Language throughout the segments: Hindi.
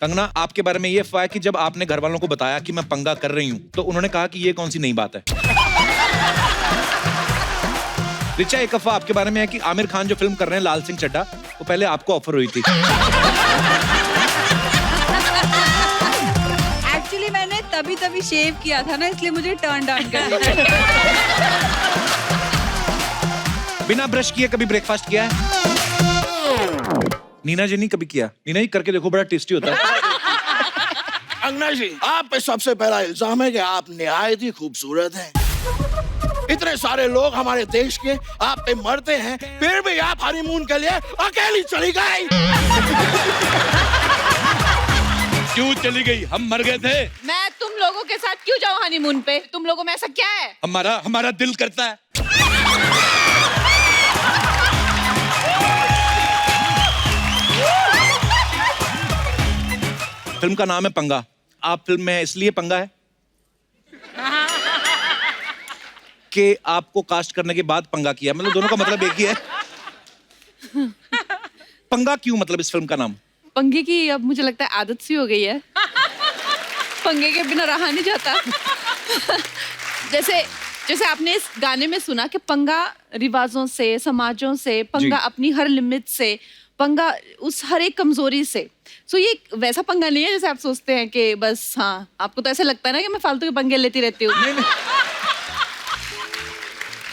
कंगना, आपके बारे में ये अफवाह है कि जब आपने घर वालों को बताया कि मैं पंगा कर रही हूँ तो उन्होंने कहा कि ये कौन सी नई बात है। रिचा, एक अफवाह आपके बारे में है कि आमिर खान जो फिल्म कर रहे हैं लाल सिंह चड्ढा, वो पहले आपको ऑफर हुई थी। एक्चुअली मैंने तभी शेव किया था ना, इसलिए मुझे टर्न डाउन कर दिया। बिना ब्रश किए कभी ब्रेकफास्ट किया है? नीना जी नहीं कभी किया? नीना जी करके देखो, बड़ा टेस्टी होता है। कंगना जी, आप पे सबसे पहला इल्जाम है कि आप निहायत ही खूबसूरत हैं। इतने सारे लोग हमारे देश के आप पे मरते हैं, फिर भी आप हनीमून के लिए अकेली चली गई। क्यों चली गई? हम मर गए थे। मैं तुम लोगों के साथ क्यों जाऊं हनीमून पे? तुम लोगों में ऐसा क्या है? हमारा दिल करता है। फिल्म का नाम है पंगा। आप फिल्म में इसलिए पंगा है कि आपको कास्ट करने के बाद पंगा किया, मतलब दोनों का मतलब एक ही है। पंगा क्यों, मतलब इस फिल्म का नाम? पंगे की अब मुझे लगता है आदत सी हो गई है। पंगे के बिना रहा नहीं जाता। जैसे आपने इस गाने में सुना कि पंगा रिवाजों से, समाजों से, पंगा अपनी हर लिमिट से, पंगा उस हर एक कमजोरी से। सो ये वैसा पंगा नहीं है जैसे आप सोचते हैं कि बस, हाँ, आपको तो ऐसा लगता है ना कि मैं फालतू के पंगे लेती रहती हूँ।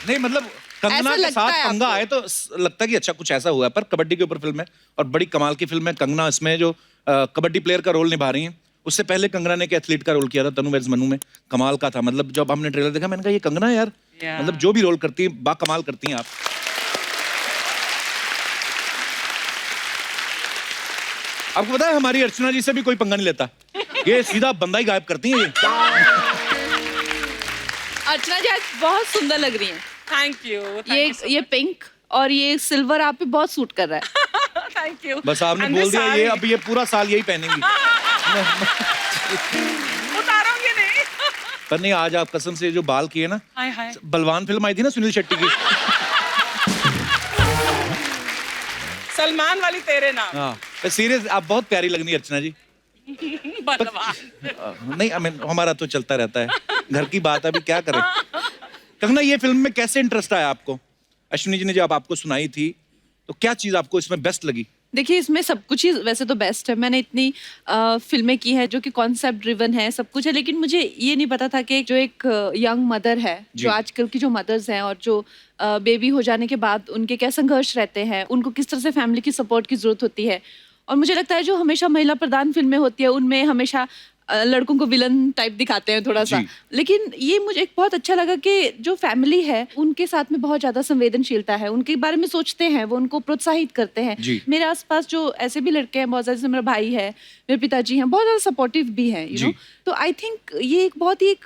नहीं, मतलब कंगना के साथ पंगा आए तो लगता है कि अच्छा कुछ ऐसा हुआ है। पर कबड्डी के ऊपर फिल्म है और बड़ी कमाल की फिल्म है। कंगना इसमें जो कबड्डी प्लेयर का रोल निभा रही हैं, उससे पहले कंगना ने एक एथलीट का रोल किया था तनु वेड्स मनु में। कमाल का था, मतलब जब हमने ट्रेलर देखा मैंने कहा ये कंगना है यार, मतलब जो भी रोल करती है बा कमाल करती हैं आप। आपको पता है हमारी अर्चना जी से भी कोई पंगा नहीं लेता, ये सीधा बंदा ही गायब करती हैं ये। अर्चना जी आज बहुत सुंदर लग रही हैं। Thank you. ये पिंक और ये सिल्वर आप पे बहुत सूट कर रहा है। Thank you. बस आपने बोल दिया ये, अब ये पूरा साल यही पहनेंगी। उतारोगे नहीं? पर नहीं, आज आप कसम से जो बाल किए ना, हाय हाय। बलवान फिल्म आई थी ना सुनील शेट्टी की, सलमान वाली तेरे नाम। हाँ सीरियस, आप बहुत प्यारी लगनी है अर्चना जी। बलवान। नहीं, हमारा तो चलता रहता है, घर की बात, अभी क्या करें। कंगना, ये फिल्म में कैसे इंटरेस्ट आया आपको? अश्विनी जी ने जब आपको सुनाई थी तो क्या चीज आपको इसमें बेस्ट लगी? देखिए, इसमें सब कुछ ही वैसे तो बेस्ट है। मैंने इतनी फिल्में की है जो कि कॉन्सेप्ट ड्रिवन है, सब कुछ है, लेकिन मुझे ये नहीं पता था कि जो एक यंग मदर है, जो आजकल की जो मदर्स हैं और जो बेबी हो जाने के बाद उनके क्या संघर्ष रहते हैं, उनको किस तरह से फैमिली की सपोर्ट की जरूरत होती है। और मुझे लगता है जो हमेशा महिला प्रधान फिल्में होती है उनमें हमेशा लड़कों को विलन टाइप दिखाते हैं थोड़ा सा, लेकिन ये मुझे एक बहुत अच्छा लगा कि जो फैमिली है उनके साथ में बहुत ज्यादा संवेदनशीलता है, उनके बारे में सोचते हैं, वो उनको प्रोत्साहित करते हैं। मेरे आसपास जो ऐसे भी लड़के हैं बहुत ज्यादा, जैसे मेरा भाई है, मेरे पिताजी हैं, बहुत ज्यादा सपोर्टिव भी हैं, यू नो। तो आई थिंक ये एक बहुत ही एक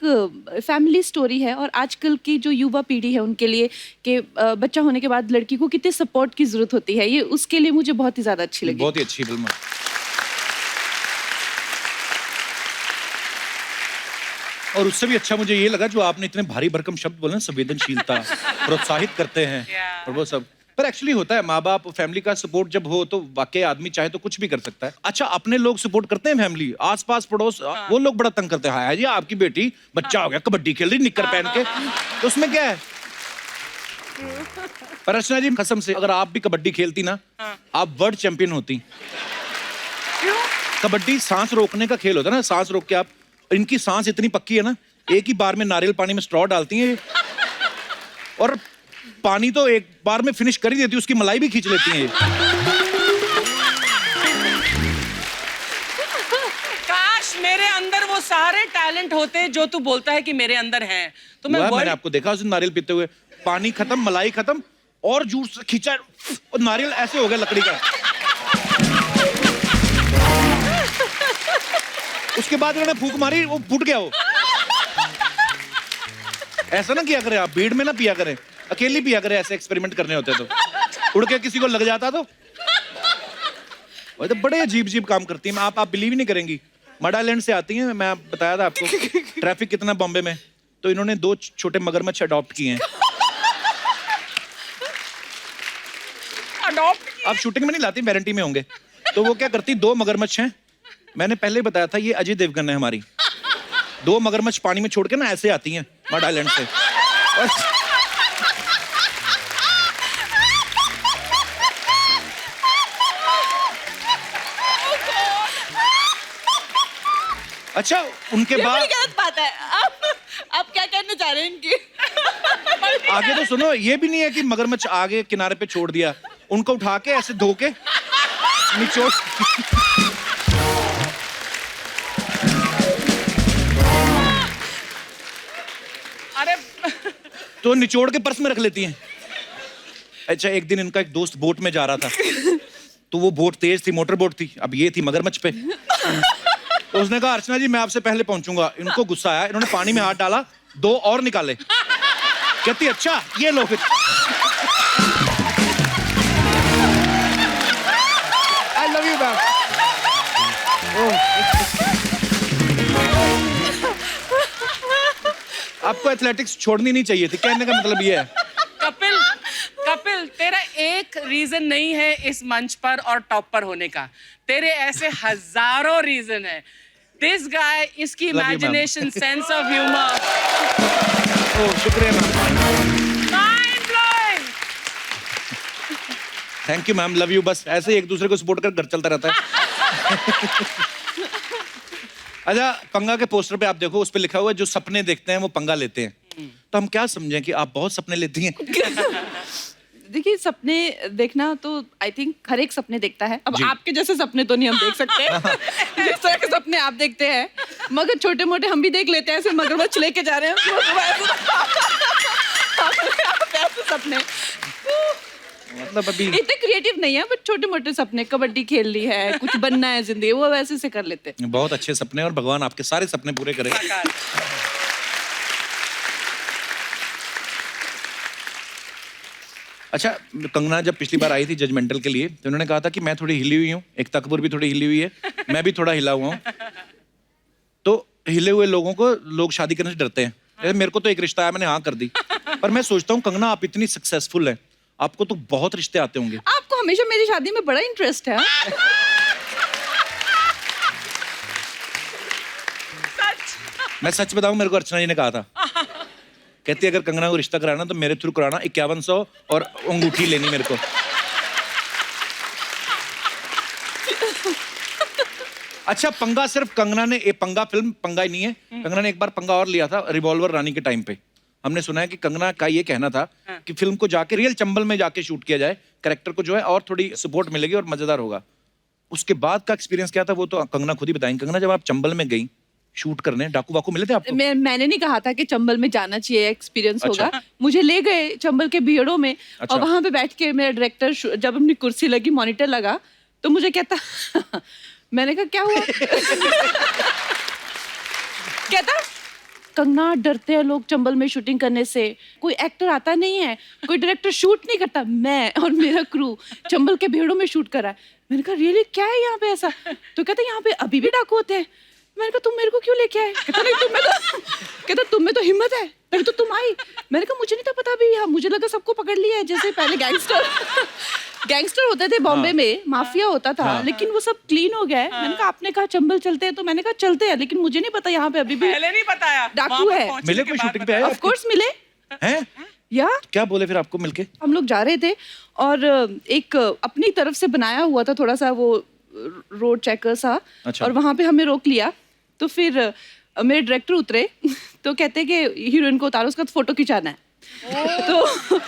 फैमिली स्टोरी है और आजकल की जो युवा पीढ़ी है उनके लिए कि बच्चा होने के बाद लड़की को कितने सपोर्ट की जरूरत होती है, ये उसके लिए मुझे बहुत ही ज्यादा अच्छी लगी। बहुत ही अच्छी फिल्म है। और उससे भी अच्छा मुझे ये लगा जो आपने इतने भारी भरकम शब्द बोले ना, संवेदनशीलता, प्रोत्साहित करते हैं और वो सब। पर एक्चुअली होता है, माँ बाप फैमिली का सपोर्ट जब हो तो वाकई आदमी चाहे तो कुछ भी कर सकता है। अच्छा, अपने लोग सपोर्ट करते हैं, फैमिली, आसपास पड़ोस, वो लोग बड़ा तंग करते हैं, हाँ जी आपकी बेटी बच्चा हो गया, कबड्डी खेल रही निक्कर पहन के, तो उसमें क्या है? पर अर्चना जी कसम से अगर आप भी कबड्डी खेलती ना, आप वर्ल्ड चैंपियन होती। कबड्डी सांस रोकने का खेल होता है ना, सांस रोक के आप, इनकी सांस इतनी पक्की है ना, एक ही बार में नारियल पानी में स्ट्रॉ डालती हैं और पानी तो एक बार में फिनिश कर ही देती है, उसकी मलाई भी खींच लेती हैं। काश मेरे अंदर वो सारे टैलेंट होते जो तू बोलता है कि मेरे अंदर हैं, तो मैंने आपको देखा उस दिन नारियल पीते हुए, पानी खत्म, मलाई खत्म और जूस खींचा और नारियल ऐसे हो गया लकड़ी का। उसके बाद उन्होंने फूंक मारी, वो फूट गया वो। ऐसा ना किया करें आप, भीड़ में ना पिया करें, अकेली पिया करें, ऐसे एक्सपेरिमेंट करने होते तो। उड़ के किसी को लग जाता तो बड़े अजीब अजीब काम करती हैं। आप बिलीव ही नहीं करेंगी, मडालैंड से आती हैं, मैं बताया था आपको ट्रैफिक कितना बॉम्बे में, तो इन्होंने 2 छोटे मगरमच्छ अडॉप्ट किए हैं। अडॉप्ट? आप शूटिंग में नहीं लाती, वारंटी में होंगे। तो वो क्या करती, 2 मगरमच्छ हैं, मैंने पहले बताया था ये अजय देवगन है हमारी। 2 मगरमच्छ पानी में छोड़ के ना ऐसे आती हैं मड आइलैंड से। अच्छा उनके ये बाद बड़ी गलत बात है। आप क्या कहना चाह रहे हैं इनकी? आगे तो सुनो, ये भी नहीं है कि मगरमच्छ आगे किनारे पे छोड़ दिया, उनको उठा के ऐसे धो के निचोड़। अरे तो निचोड़ के पर्स में रख लेती हैं। अच्छा एक दिन इनका एक दोस्त बोट में जा रहा था, तो वो बोट तेज थी, मोटर बोट थी, अब ये थी मगरमच्छ पे। तो उसने कहा अर्चना जी मैं आपसे पहले पहुंचूंगा। इनको गुस्सा आया, इन्होंने पानी में हाथ डाला, 2 और निकाले। कहती अच्छा ये लो फिर। I love you ma'am. आपको एथलेटिक्स छोड़नी नहीं चाहिए थी, कहने का मतलब ये है। कपिल, कपिल तेरा एक रीजन नहीं है इस मंच पर और टॉप पर होने का, तेरे ऐसे हजारों रीजन है। दिस गाय, इसकी Love you, ma'am. Imagination, sense of humour, oh शुक्रिया ma'am, mind blowing. Thank you ma'am, love you. बस ऐसे ही एक दूसरे को सपोर्ट कर घर चलता रहता है। अच्छा पंगा के पोस्टर पे आप देखो, उस पे लिखा हुआ है जो सपने देखते हैं वो पंगा लेते हैं। तो हम क्या समझें कि आप बहुत सपने लेती हैं? देखिए सपने देखना तो आई थिंक हर एक सपने देखता है। अब जी। आपके जैसे सपने तो नहीं हम देख सकते जिस तरह के सपने आप देखते हैं, मगर छोटे मोटे हम भी देख लेते हैं। ऐसे मगरमच्छ लेके जा रहे हैं आप ऐसे सपने मतलब अभी इतने क्रिएटिव नहीं है, बट छोटे मोटे सपने, कबड्डी खेल ली है, कुछ बनना है जिंदगी, वो वैसे से कर लेते हैं। बहुत अच्छे सपने, और भगवान आपके सारे सपने पूरे करे। अच्छा कंगना जब पिछली बार आई थी जजमेंटल के लिए, तो उन्होंने कहा था कि मैं थोड़ी हिली हुई हूँ, एकता कपूर भी थोड़ी हिली हुई है, मैं भी थोड़ा हिला हुआ हूँ। तो हिले हुए लोगों को लोग शादी करने से डरते हैं। अरे मेरे को तो एक रिश्ता आया, मैंने हाँ कर दी। पर मैं सोचता हूँ कंगना आप इतनी सक्सेसफुल हैं, आपको तो बहुत रिश्ते आते होंगे। आपको हमेशा मेरी शादी में बड़ा इंटरेस्ट है। मैं सच बताऊं, मेरे को अर्चना जी ने कहा था, कहती अगर कंगना को रिश्ता कराना तो मेरे थ्रू कराना, 5100 और अंगूठी लेनी मेरे को। अच्छा पंगा सिर्फ कंगना ने, ये पंगा फिल्म पंगा ही नहीं है, कंगना ने एक बार पंगा और लिया था रिवॉल्वर रानी के टाइम पे। हमने सुना है कि कंगना का ये कहना था कि फिल्म को जाके रियल चंबल में जाके शूट किया जाए, कैरेक्टर को जो है और थोड़ी सपोर्ट मिलेगी और मजेदार होगा। उसके बाद का एक्सपीरियंस क्या था वो तो कंगना खुद ही बताएंगे। कंगना जब आप चंबल में गई शूट करने, डाकू वाकू मिले थे आपको? मैंने नहीं कहा था कि चंबल में जाना चाहिए, एक्सपीरियंस अच्छा। होगा। मुझे ले गए चंबल के भीड़ों में। अच्छा। और वहां पे बैठ के मेरा डायरेक्टर, जब अपनी कुर्सी लगी, मॉनिटर लगा, तो मुझे कहता मैंने कहा क्या हुआ? कहता कंगना डरते हैं लोग चंबल में शूटिंग करने से, कोई एक्टर आता नहीं है, कोई डायरेक्टर शूट नहीं करता, मैं और मेरा क्रू चंबल के भीड़ों में शूट करा। मैंने कहा रियली क्या है यहाँ पे ऐसा? तो कहता यहाँ पे अभी भी डाकू होते हैं। मैंने कहा तुम मेरे को क्यों लेके आए? कहता नहीं कहता तुम में तो हिम्मत है, तभी तो तुम आई। मैंने कहा मुझे नहीं था पता अभी, यहाँ मुझे लगा सबको पकड़ लिया है, जैसे पहले गैंगस्टर होते थे बॉम्बे में, माफिया होता था, लेकिन वो सब क्लीन हो गया है। मैंने कहा आपने कहा चंबल चलते हैं, तो मैंने कहा चलते हैं, लेकिन मुझे नहीं पता यहाँ पे अभी भी पहले नहीं बताया, डाकू वहाँ पर है। पहुंचने मिले के कोई बाद शूटिंग पे आए? ऑफ कोर्स मिले हैं? या क्या बोले फिर आपको मिलके? हम लोग जा रहे थे और एक अपनी तरफ से बनाया हुआ था थोड़ा सा वो रोड चेकर सा। अच्छा। और वहां पे हमें रोक लिया, तो फिर मेरे डायरेक्टर उतरे तो कहते कि हीरोइन को उतारो, उसका फोटो खिंचाना है। तो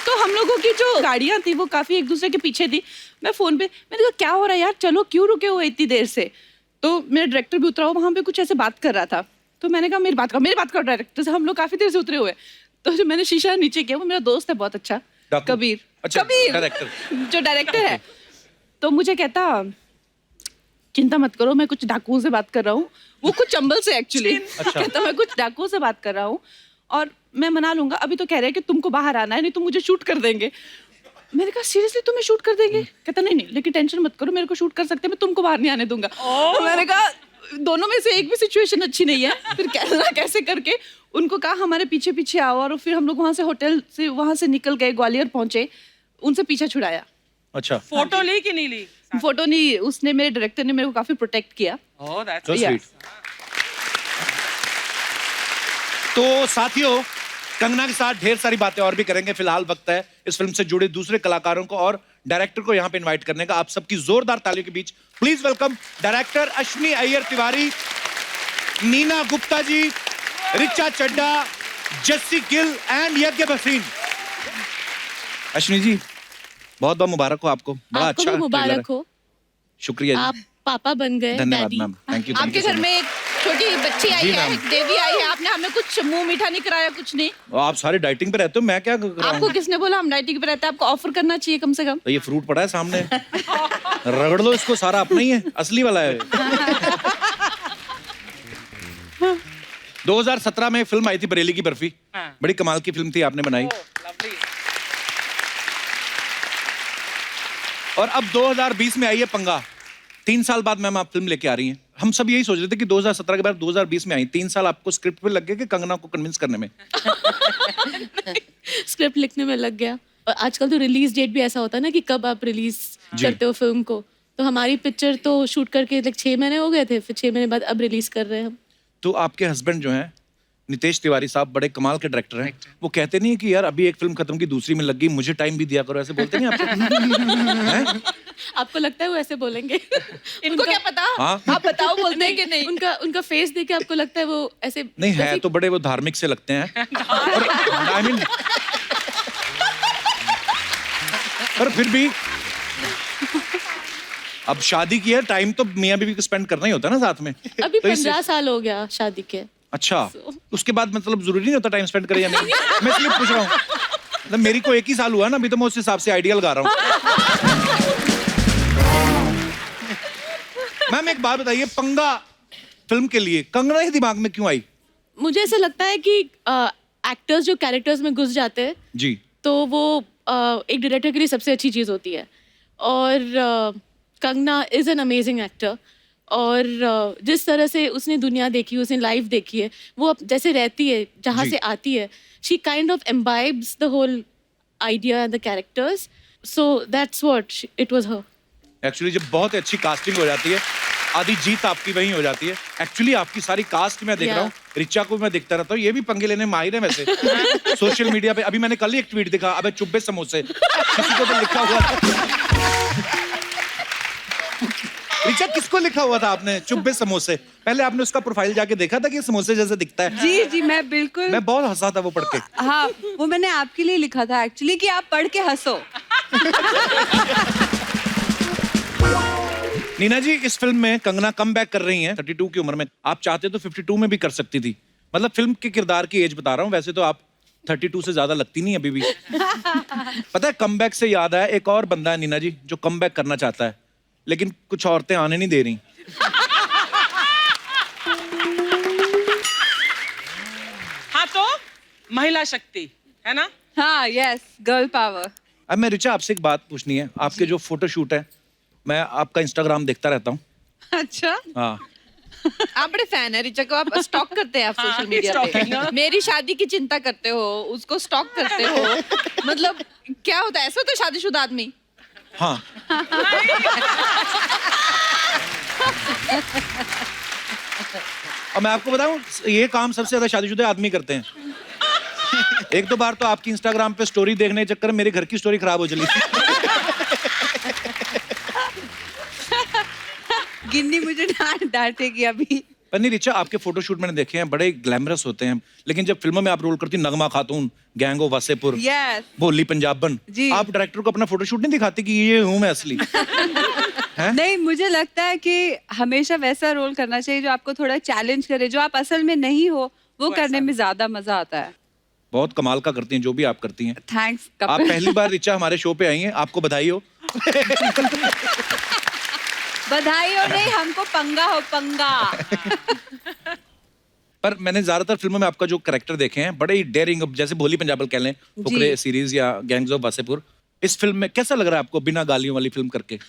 तो हम लोगों की जो गाड़ियां थी वो काफी एक दूसरे के पीछे थी। मैं फोन पे, मैंने कहा क्या हो रहा है यार, चलो क्यों रुके हुए इतनी देर से? तो मेरा डायरेक्टर भी उतरा हुआ वहां पे कुछ ऐसे बात कर रहा था, तो मैंने कहा मेरी बात करो डायरेक्टर से। हम लोग काफी देर से उतरे हुए, तो जो मैंने शीशा नीचे किया, वो मेरा दोस्त है बहुत अच्छा, डाकू? कबीर। अच्छा, कबीर डायरेक्टर। जो डायरेक्टर है। तो मुझे कहता चिंता मत करो, मैं कुछ डाकुओं से बात कर रहा हूँ। वो कुछ चंबल से एक्चुअली। अच्छा। कहता मैं कुछ डाकुओं से बात कर रहा हूँ और मैं मना लूंगा। अभी तो कह रहे हैं कि तुमको बाहर आना है, नहीं तो मुझे शूट कर देंगे। मैंने कहा सीरियसली तुम्हें शूट कर देंगे? कहता नहीं, लेकिन टेंशन मत करो, मेरे को शूट कर सकते हैं, मैं तुमको बाहर नहीं आने दूंगा। तो मैंने कहा दोनों में से एक भी सिचुएशन अच्छी नहीं है। फिर कैसे करके उनको कहा हमारे पीछे पीछे आओ, और फिर हम लोग वहां से होटल से वहां से निकल गए, ग्वालियर पहुंचे। उनसे पीछा छुड़ाया। अच्छा, फोटो ली कि नहीं ली? फोटो नहीं, उसने, मेरे डायरेक्टर ने मेरे को काफी प्रोटेक्ट किया। Oh, that's so Yeah. sweet. तो साथियों, कंगना के साथ ढेर सारी बातें और भी करेंगे। फिलहाल वक्त है इस फिल्म से जुड़े दूसरे कलाकारों को और डायरेक्टर को यहाँ पे इनवाइट करने का। आप सबकी जोरदार तालियों के बीच please welcome director Ashwini Iyer Tiwari, Neena Gupta ji, Richa Chadha, Jassie Gill and Yagya Bhasin. Ashwini ji, बहुत बहुत मुबारक हो आपको, बड़ा आपको अच्छा भी ट्रेलर मुबारक है। हो, शुक्रिया आप जी, पापा बन गए। धन्यवाद डैडी। Ma'am, thank you. आपके घर में एक छोटी बच्ची आई जी, है, मैम। एक देवी आई है, आपने हमें कुछ मुंह मीठा नहीं कराया, कुछ नहीं। आप सारे डाइटिंग पे रहते हो, मैं क्या कर रहा आपको हूँ? किसने बोला हम डाइटिंग पे रहते हैं? आपको ऑफर करना चाहिए कम से कम। तो ये फ्रूट पड़ा है सामने, रगड़ लो इसको, सारा अपना ही है, असली वाला है। 2017 में फिल्म आई थी बरेली की बर्फी, हाँ। बड़ी कमाल की फिल्म थी, आपने बनाई। lovely. और अब 2020 में आई है पंगा। 3 साल बाद मैम आप फिल्म लेके आ रही हैं। हम सब यही सोच रहे थे कि 2017 के बाद 2020 में आई, 3 साल आपको स्क्रिप्ट पे लग गए कि कंगना को कन्विंस करने में? स्क्रिप्ट लिखने में लग गया। और आजकल तो रिलीज डेट भी ऐसा होता है ना कि कब आप रिलीज जी। करते हो फिल्म को। तो हमारी पिक्चर तो शूट करके 6 महीने हो गए थे, फिर 6 महीने बाद अब रिलीज कर रहे हैं हम। तो आपके हस्बैंड जो हैं नितेश तिवारी साहब, बड़े कमाल के डायरेक्टर हैं, वो कहते नहीं है कि यार अभी एक फिल्म खत्म की दूसरी में लग गई, मुझे टाइम भी दिया करो, ऐसे बोलते नहीं आपको? हैं? आपको लगता है वो ऐसे बोलेंगे? उनको क्या पता? हाँ? आप बताओ, बोलते हैं कि नहीं? उनका फेस देख के आपको लगता है वो ऐसे? नहीं है तो बड़े वो धार्मिक से लगते हैं, आई मीन, पर फिर भी अब शादी की है, टाइम तो मियां बीवी को स्पेंड करना ही होता है ना साथ में। अभी तो इससे- 15 साल हो गया शादी के। अच्छा, उसके बाद मतलब जरूरी नहीं होता टाइम स्पेंड करे या नहीं? मैं इसलिए पूछ रहा हूँ, मतलब मेरी को 1 ही साल हुआ ना अभी, तो मैं उस हिसाब से आइडियल गा रहा हूँ। मैम एक बात बताइए, पंगा फिल्म के लिए कंगना ही दिमाग में क्यों आई? मुझे ऐसा लगता है कि एक्टर्स जो कैरेक्टर्स में घुस जाते हैं जी, तो वो एक डायरेक्टर के लिए सबसे अच्छी चीज़ होती है। और Kangana is an amazing actor. और जिस तरह से उसने दुनिया देखी, उसने लाइफ देखी है, वो अब जैसे रहती है, जहाँ जी। से आती है, she kind of imbibes the whole idea and the characters. So that's what it was her. Actually जब बहुत अच्छी कास्टिंग हो जाती है, आधी जीत आपकी वहीं हो जाती है। एक्चुअली आपकी सारी कास्ट मैं देख रहा हूँ, रिचा को मैं देखता रहता हूँ, ये भी पंगे लेने में माहिर है वैसे। सोशल मीडिया पे अभी मैंने कल ही एक ट्वीट देखा, अबे चुब्बे समोसे, किसी को तो लिखा हुआ था। रिचा, किसको लिखा हुआ था आपने चुब्बे समोसे? पहले आपने उसका प्रोफाइल जाके देखा था कि ये समोसे जैसे दिखता है? जी जी, मैं बिल्कुल। मैं बहुत हंसा था वो पढ़ के। हाँ, वो मैंने आपके लिए लिखा था एक्चुअली कि आप पढ़ के हंसो। नीना जी, इस फिल्म में कंगना कम बैक कर रही हैं 32 की उम्र में। आप चाहते तो 52 में भी कर सकती थी। मतलब फिल्म के किरदार की एज बता रहा हूँ, वैसे तो आप 32 से ज्यादा लगती नहीं अभी भी। पता है, कम बैक से याद आया, एक और बंदा है नीना जी जो कम बैक करना चाहता है, लेकिन कुछ औरतें आने नहीं दे रही। हाँ, तो महिला शक्ति है ना? हाँ, यस, गर्ल पावर। अब मैं रिचा आपसे एक बात पूछनी है। आपके जो फोटो शूट है, मैं आपका इंस्टाग्राम देखता रहता हूँ। अच्छा, हाँ, आप बड़े फैन है रिचा को, आप स्टॉक करते हैं आप हाँ, सोशल मीडिया stalking, हाँ। पे। मेरी शादी की चिंता करते हो, उसको स्टॉक करते हो। मतलब क्या होता है, ऐसा होता है शादीशुदा आदमी? हाँ। और मैं आपको बताऊं, ये काम सबसे ज्यादा शादीशुदा आदमी करते हैं। एक दो बार तो आपकी इंस्टाग्राम पे स्टोरी देखने के चक्कर में मेरे घर की स्टोरी खराब हो चली थी। गिन्नी मुझे डांटेगी अभी। पर नहीं रिचा, आपके फोटोशूट मैंने देखे हैं, बड़े ग्लैमरस होते हैं, लेकिन जब फिल्मों में आप रोल करती, नगमा खातून, गैंग ऑफ वासेपुर, यस, भोली पंजाबन, जी। आप डायरेक्टर को अपना फोटोशूट नहीं दिखाती कि ये हूं मैं असली? नहीं, मुझे लगता है कि हमेशा वैसा रोल करना चाहिए जो आपको थोड़ा चैलेंज करे, जो आप असल में नहीं हो वो करने में ज्यादा मजा आता है। बहुत कमाल का करती हैं जो भी आप करती हैं। थैंक्स आप कपिल। पहली बार रिचा हमारे शो पे आई हैं, आपको बधाई हो। बधाई हो नहीं, हमको पंगा हो, पंगा। पर मैंने ज्यादातर फिल्मों में आपका जो कैरेक्टर देखे हैं, बड़े ही डेयरिंग, जैसे भोली पंजाबल कह लें, फुकरे सीरीज या गैंग्स ऑफ वासेपुर। इस फिल्म में कैसा लग रहा है आपको बिना गालियों वाली फिल्म करके?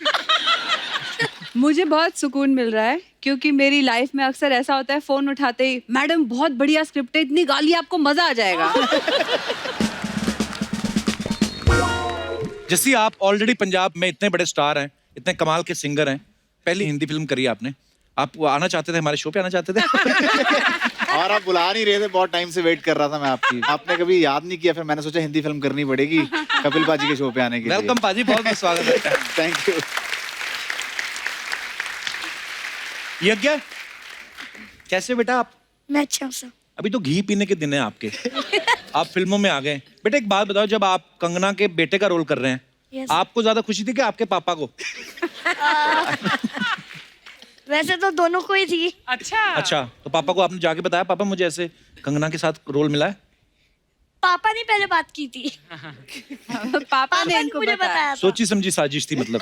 मुझे बहुत सुकून मिल रहा है, क्योंकि मेरी लाइफ में अक्सर ऐसा होता है, फोन उठाते ही मैडम बहुत बढ़िया स्क्रिप्ट है, इतनी गाली आपको मजा आ जाएगा। जैसे आप ऑलरेडी पंजाब में इतने बड़े स्टार हैं, इतने कमाल के सिंगर हैं, पहली हिंदी फिल्म करी है आपने, आप आना चाहते थे, हमारे शो पे आना चाहते थे? और आप बुला नहीं रहे थे, बहुत टाइम से वेट कर रहा था मैं आपकी, आपने कभी याद नहीं किया, फिर मैंने सोचा हिंदी फिल्म करनी पड़ेगी कपिल पाजी के शो पे आने के लिए। वेलकम पाजी, बहुत बहुत स्वागत है। Thank you. यज्ञ, कैसे बेटा आप? मैं अच्छा हूँ सर। अभी तो घी पीने के दिन है आपके, आप फिल्मों में आ गए। बेटा एक बात बताओ, जब आप कंगना के बेटे का रोल कर रहे हैं, Yes. आपको ज्यादा खुशी थी कि आपके पापा को? वैसे तो दोनों को ही थी। अच्छा, तो पापा को आपने जाके बताया, पापा मुझे ऐसे कंगना के साथ रोल मिला है? पापा ने पहले बात की थी। पापा ने इनको मुझे बताया। बताया था। सोची समझी साजिश थी मतलब।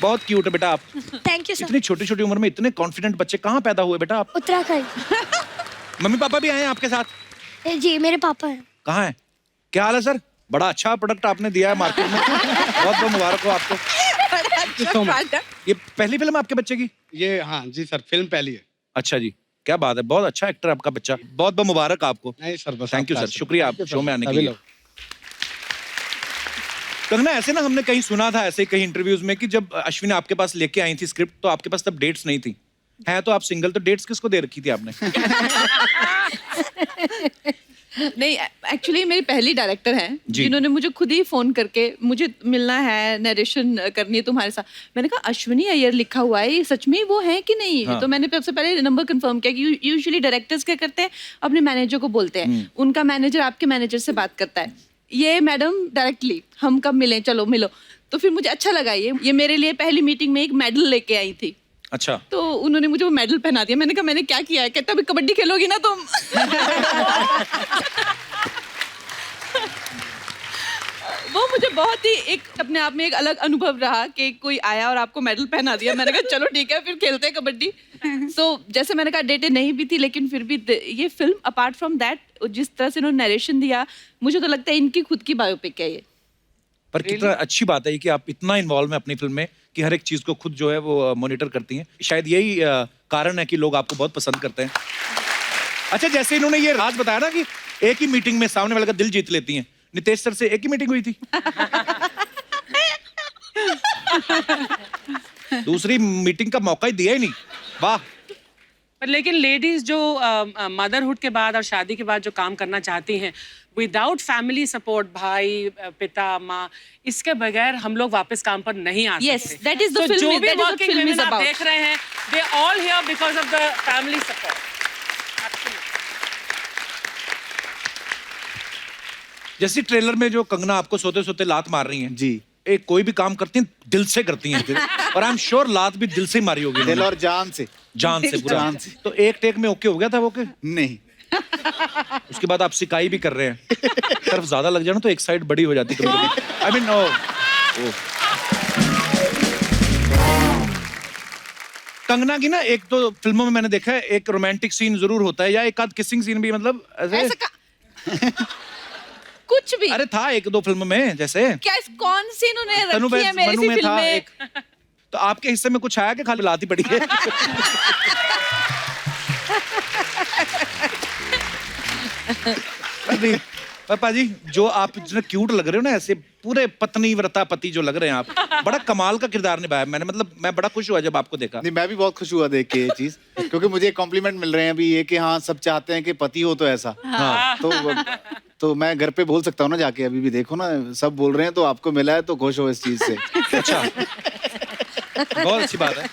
बहुत क्यूट है बेटा आप। Thank you sir. इतनी छोटी छोटी उम्र में इतने कॉन्फिडेंट बच्चे कहाँ पैदा हुए बेटा आप? उत्तराखंड। मम्मी पापा भी आए हैं आपके साथ? जी मेरे पापा हैं। कहाँ है? क्या हाल है सर? बड़ा अच्छा प्रोडक्ट आपने दिया है मार्केट में, बहुत बहुत मुबारक हो आपको। ये पहली फिल्म आपके बच्चे की? ये हाँ जी सर, फिल्म पहली है। अच्छा जी, क्या बात है, बहुत अच्छा एक्टर है आपका बच्चा, बहुत बहुत मुबारक आपको। नहीं सर, बस थैंक यू सर, शुक्रिया आप शो में आने के सभी लिए। लोग। कंगना, ऐसे ना हमने कहीं सुना था, ऐसे कहीं इंटरव्यूज में, कि जब अश्विनी आपके पास लेके आई थी स्क्रिप्ट, तो आपके पास तब डेट्स नहीं थी। है तो आप सिंगल, तो डेट्स किसको दे रखी थी आपने? नहीं, एक्चुअली मेरी पहली डायरेक्टर हैं जी। जिन्होंने मुझे खुद ही फोन करके मुझे मिलना है, नरेशन करनी है तुम्हारे साथ। मैंने कहा अश्विनी अय्यर लिखा हुआ है, ये सच में वो है कि नहीं? हाँ। तो मैंने सबसे पहले नंबर कंफर्म किया कि यूजुअली डायरेक्टर्स क्या करते हैं, अपने मैनेजर को बोलते हैं, उनका मैनेजर आपके मैनेजर से बात करता है। ये मैडम डायरेक्टली, हम कब मिलें, चलो मिलो। तो फिर मुझे अच्छा लगा, ये मेरे लिए पहली मीटिंग में एक मेडल लेके आई थी। अच्छा, तो उन्होंने मुझे वो मेडल पहना दिया। मैंने कहा मैंने क्या किया है? कहता अभी कबड्डी खेलोगी ना तुम। वो मुझे बहुत ही एक अपने आप में एक अलग अनुभव रहा कि कोई आया और आपको मेडल पहना दिया। मैंने कहा चलो ठीक है, फिर खेलते हैं कबड्डी। सो जैसे मैंने कहा डेटें नहीं भी थी, लेकिन फिर भी ये फिल्म अपार्ट फ्रॉम दैट, जिस तरह से इन्होंने नरेशन दिया, मुझे तो लगता है इनकी खुद की बायोपिक है ये। पर कितना अच्छी बात है कि आप इतना इन्वॉल्व हैं अपनी फिल्म में कि हर एक चीज को खुद जो है वो मॉनिटर करती हैं। शायद यही कारण है कि लोग आपको बहुत पसंद करते हैं। अच्छा, जैसे इन्होंने ये राज बताया ना कि एक ही मीटिंग में सामने वाले का दिल जीत लेती हैं, नितेश सर से एक ही मीटिंग हुई थी? दूसरी मीटिंग का मौका ही दिया ही नहीं। वाह। पर लेकिन लेडीज जो मदरहुड के बाद और शादी के बाद जो काम करना चाहती हैं, विदाउट फैमिली सपोर्ट, भाई, पिता, माँ, इसके बगैर हम लोग वापस काम पर नहीं आ सकते। Yes, that is the तो film, जो भी that is what working film is women आप about. देख रहे हैं, they all here because of the family support. जैसे ट्रेलर में जो कंगना आपको सोते सोते लात मार रही हैं जी, एक कोई भी काम करती हैं दिल से करती हैं, और आई एम श्योर लात भी दिल से ही मारी होगी दिल उन्होंने। और जान से। जान से पूरा। जान से। तो एक टेक में ओके हो गया था वो के? नहीं, उसके बाद आप सिकाई भी कर रहे हैं। तरफ ज्यादा लग जाए ना तो एक साइड बड़ी हो जाती है कभी-कभी। आई मीन कंगना की ना एक दो फिल्मों में मैंने देखा है, एक रोमांटिक सीन जरूर होता है या एक आध किसिंग सीन भी, मतलब ऐसे कुछ भी। अरे था एक दो फिल्म में, जैसे क्या कौन सी इन्होंने तनु रखी है मेरी मनु सी में फिल्म था में? एक। तो आपके हिस्से में कुछ आया कि खाली लाती पड़ी है? नहीं, पापा जी जो आप इतने क्यूट लग रहे हो ना, ऐसे पूरे पत्नी व्रता पति जो लग रहे हैं आप, बड़ा कमाल का किरदार निभाया मैंने, मतलब मैं बड़ा खुश हुआ जब आपको देखा। नहीं, मैं भी बहुत खुश हुआ देख के ये चीज, क्योंकि मुझे कॉम्प्लीमेंट मिल रहे हैं अभी ये कि हाँ सब चाहते हैं कि पति हो तो ऐसा। हाँ। तो मैं घर पे बोल सकता हूँ ना जाके, अभी भी देखो ना सब बोल रहे हैं, तो आपको मिला है तो खुश हो इस चीज से। अच्छा, बहुत अच्छी बात है।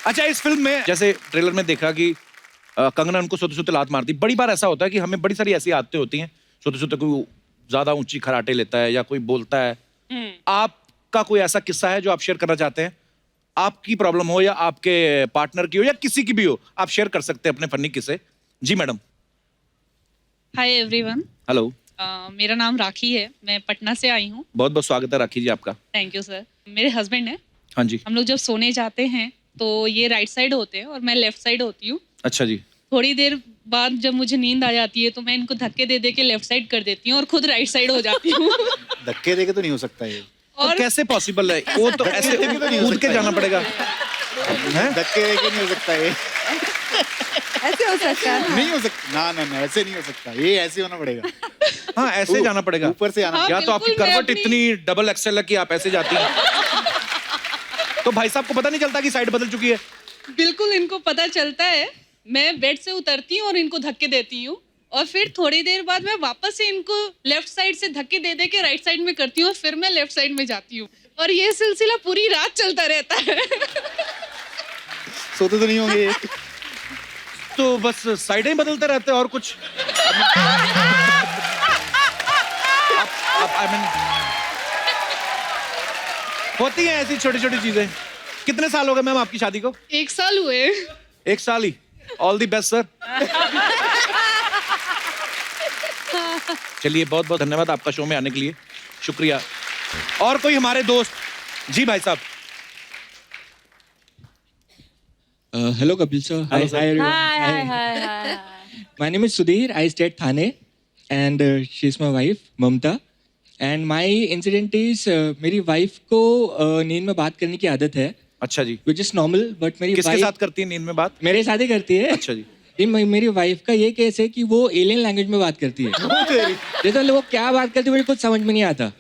अच्छा, इस फिल्म में जैसे ट्रेलर में देखा कि कंगना उनको सोते सोते लात मारती। बड़ी बार ऐसा होता है कि हमें बड़ी सारी ऐसी आदतें होती हैं, सोते सोते कोई ज्यादा ऊंची खराटे लेता है या कोई बोलता है। आपका कोई ऐसा किस्सा है जो आप शेयर करना चाहते हैं? आपकी प्रॉब्लम हो या आपके पार्टनर की हो या किसी की भी हो, आप शेयर कर सकते हैं अपने फनी किस्से। जी मैडम। हाय एवरीवन, हेलो, मेरा नाम राखी है, मैं पटना से आई हूँ। बहुत बहुत स्वागत है राखी जी आपका। Thank you sir. मेरे हस्बैंड है, हाँ जी। हम लोग जब सोने जाते हैं तो ये राइट साइड होते हैं और मैं लेफ्ट साइड होती हूँ। अच्छा जी। थोड़ी देर बाद जब मुझे नींद आ जाती है तो मैं इनको धक्के दे दे के लेफ्ट साइड कर देती हूँ और खुद राइट साइड हो जाती हूँ। धक्के देके तो नहीं हो सकता ये। और कैसे पॉसिबल है? वो तो ऐसे तो नहीं हो कूद के सकता जाना है। पड़ेगा। हैं? धक्के देके नहीं हो सकता ये। ऐसे हो सकता है। नहीं हो सकता, ना ना ना, ऐसे नहीं हो सकता, ये ऐसे होना पड़ेगा, हाँ ऐसे जाना पड़ेगा, ऊपर से आना। हाँ, या तो आपकी बिल्कुल, मैं करवट अपनी- इतनी डबल एक्सेल है कि आप ऐसे जाती हैं तो भाई साहब को पता नहीं चलता कि साइड बदल चुकी है। बिल्कुल इनको पता चलता है। मैं बेड से उतरती हूँ और इनको धक्के देती हूँ और फिर थोड़ी देर बाद मैं वापस से इनको लेफ्ट साइड से धक्के दे दे के राइट साइड में करती हूँ और फिर मैं लेफ्ट साइड में जाती हूँ और ये सिलसिला पूरी रात चलता रहता है। सोते तो नहीं होंगे ये? तो बस साइडें ही बदलते रहते हैं और कुछ आई मीन होती हैं ऐसी छोटी छोटी चीजें। कितने साल हो गए मैम आपकी शादी को? 1 साल हुए। 1 साल ही। All the best sir. चलिए बहुत बहुत धन्यवाद आपका शो में आने के लिए, शुक्रिया। और कोई हमारे दोस्त? जी भाई साहब। Hello Kapil sir. Hi everyone. Hi. My name is Sudhir. I stay at Thane, and she's my wife Mamta. And my incident is मेरी wife को नींद में बात करने की आदत है, अच्छा जी। which is normal. But मेरी किसके wife साथ करती है नींद में बात? मेरे साथ ही करती है। अच्छा जी। मेरी वाइफ का ये केस है कि वो एलियन लैंग्वेज में बात करती है। जैसे वो क्या बात करती है मुझे कुछ समझ में नहीं आता। ना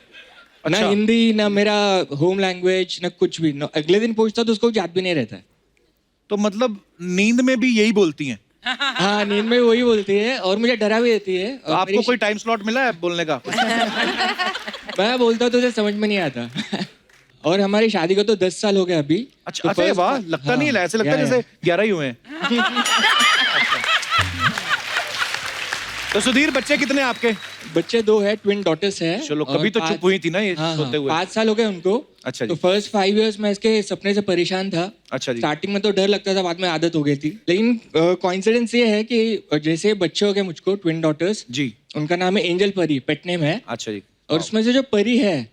अच्छा। हिंदी, ना मेरा होम लैंग्वेज, ना कुछ भी। अगले दिन पूछता तो उसको याद भी नहीं रहता है। तो मतलब नींद में भी यही बोलती हैं? हाँ, नींद में वही बोलती है और मुझे डरा भी देती है। तो आपको कोई टाइम स्लॉट मिला है बोलने का? मैं बोलता हूँ तो उसे समझ में नहीं आता। और हमारी शादी को तो 10 साल हो गए अभी। अच्छा तो अच्छा, first- वाह, लगता नहीं है, ऐसे लगता है या। जैसे 11 ही हुए हैं। तो सुधीर बच्चे कितने आपके? बच्चे 2 है, ट्विन डॉटर्स है। चलो और कभी तो चुप हुई थी ना ये सोते हुए। 5 साल हो गए उनको। अच्छा जी। तो फर्स्ट 5 इयर्स में इसके सपने से परेशान था। अच्छा जी। स्टार्टिंग में तो डर लगता था, बाद में आदत हो गई थी। लेकिन कोइंसिडेंस ये है कि जैसे बच्चे हो गए मुझको, ट्विन डॉटर्स, जी। उनका नाम है एंजल परी, पेट नेम है। अच्छा जी। और उसमें से जो परी है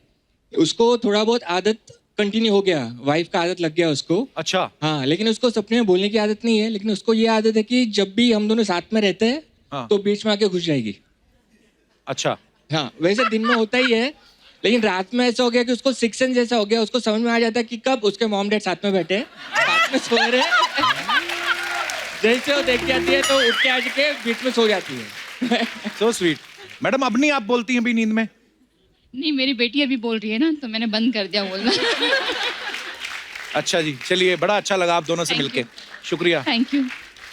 उसको थोड़ा बहुत आदत कंटिन्यू हो गया, वाइफ का आदत लग गया उसको। अच्छा। हाँ, लेकिन उसको सपने में बोलने की आदत नहीं है, लेकिन उसको ये आदत है कि जब भी हम दोनों साथ में रहते हैं हाँ। तो बीच में आके घुस जाएगी। अच्छा। हाँ, वैसे दिन में होता ही है, लेकिन रात में ऐसा हो गया कि उसको सिक्स सेंस जैसा हो गया। उसको समझ में आ जाता है कि कब उसके मॉम डैड साथ में बैठे हैं, साथ में सो रहे हैं। जैसे वो देख जाती है तो उठ के आ के बीच में सो जाती है। So sweet. मैडम अब नहीं आप बोलती हैं अभी नींद में? नहीं, मेरी बेटी अभी बोल रही है ना, तो मैंने बंद कर दिया बोलना। अच्छा जी, चलिए बड़ा अच्छा लगा आप दोनों से मिलके, शुक्रिया। Thank you.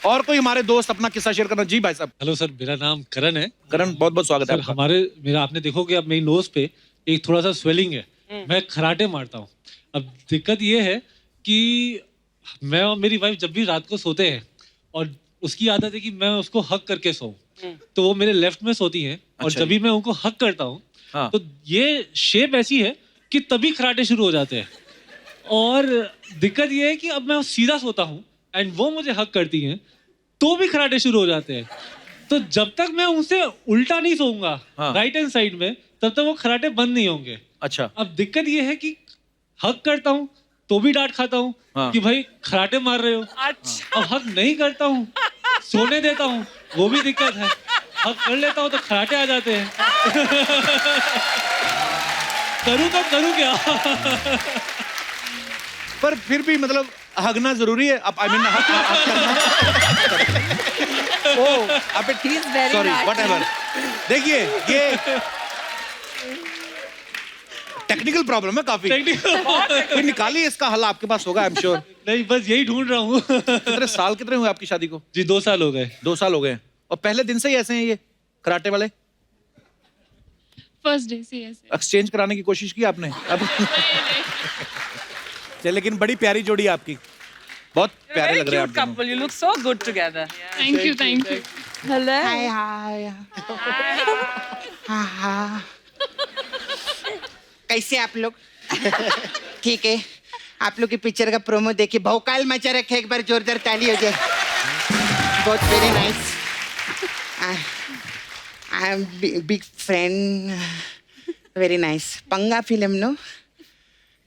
और कोई हमारे दोस्त अपना किस्सा शेयर करना? जी भाई साहब। हेलो सर, मेरा नाम करण है। करण, बहुत बहुत स्वागत है सर आपका। मेरा आपने देखो कि अब मेरी नोज पे एक थोड़ा सा स्वेलिंग है। मैं खराटे मारता हूँ। अब दिक्कत ये है कि मैं और मेरी वाइफ जब भी रात को सोते हैं और उसकी आदत है कि मैं उसको हक करके सोऊं, तो वो मेरे लेफ्ट में सोती हैं और अच्छा जब भी मैं उनको हक करता हूँ हाँ। तो ये शेप ऐसी है कि तभी खराटे शुरू हो जाते हैं। और दिक्कत ये है कि अब मैं सीधा सोता हूँ एंड वो मुझे हक करती हैं तो भी खराटे शुरू हो जाते हैं। तो जब तक मैं उनसे उल्टा नहीं सोऊंगा हाँ। राइट हैंड साइड में, तब तक वो खराटे बंद नहीं होंगे। अच्छा। अब दिक्कत ये है कि हक करता हूँ तो भी डांट खाता हूँ हाँ। कि भाई खराटे मार रहे हो। अच्छा। अब हक नहीं करता हूँ, सोने देता हूँ, वो भी दिक्कत है। हक कर लेता हूँ तो खराटे आ जाते हैं। करूँ तो करूँ क्या? पर फिर भी मतलब हगना जरूरी है। अब I mean He is very sorry naughty. Whatever. देखिए ये टेक्निकल प्रॉब्लम है काफी। कोई निकालिए इसका हल, आपके पास होगा आई एम श्योर। नहीं, बस यही ढूंढ रहा हूँ। कितने हुए आपकी शादी को? जी 2 साल हो गए। 2 साल हो गए। और पहले दिन से ही ऐसे हैं ये कराटे वाले? फर्स्ट डे से ऐसे। एक्सचेंज कराने की कोशिश की आपने? अब चलिए, लेकिन बड़ी प्यारी जोड़ी है आपकी, बहुत प्यारे लग रहे हैं आप दोनों। couple. You look so good together. Thank you, thank you. Hello. कैसे आप लोग? ठीक है, आप लोग की पिक्चर का प्रोमो देखिए, भौकाल मचा रखे, एक बार जोरदार ताली हो जाए। बहुत very nice. I am big friend, very nice. पंगा फिल्म नो,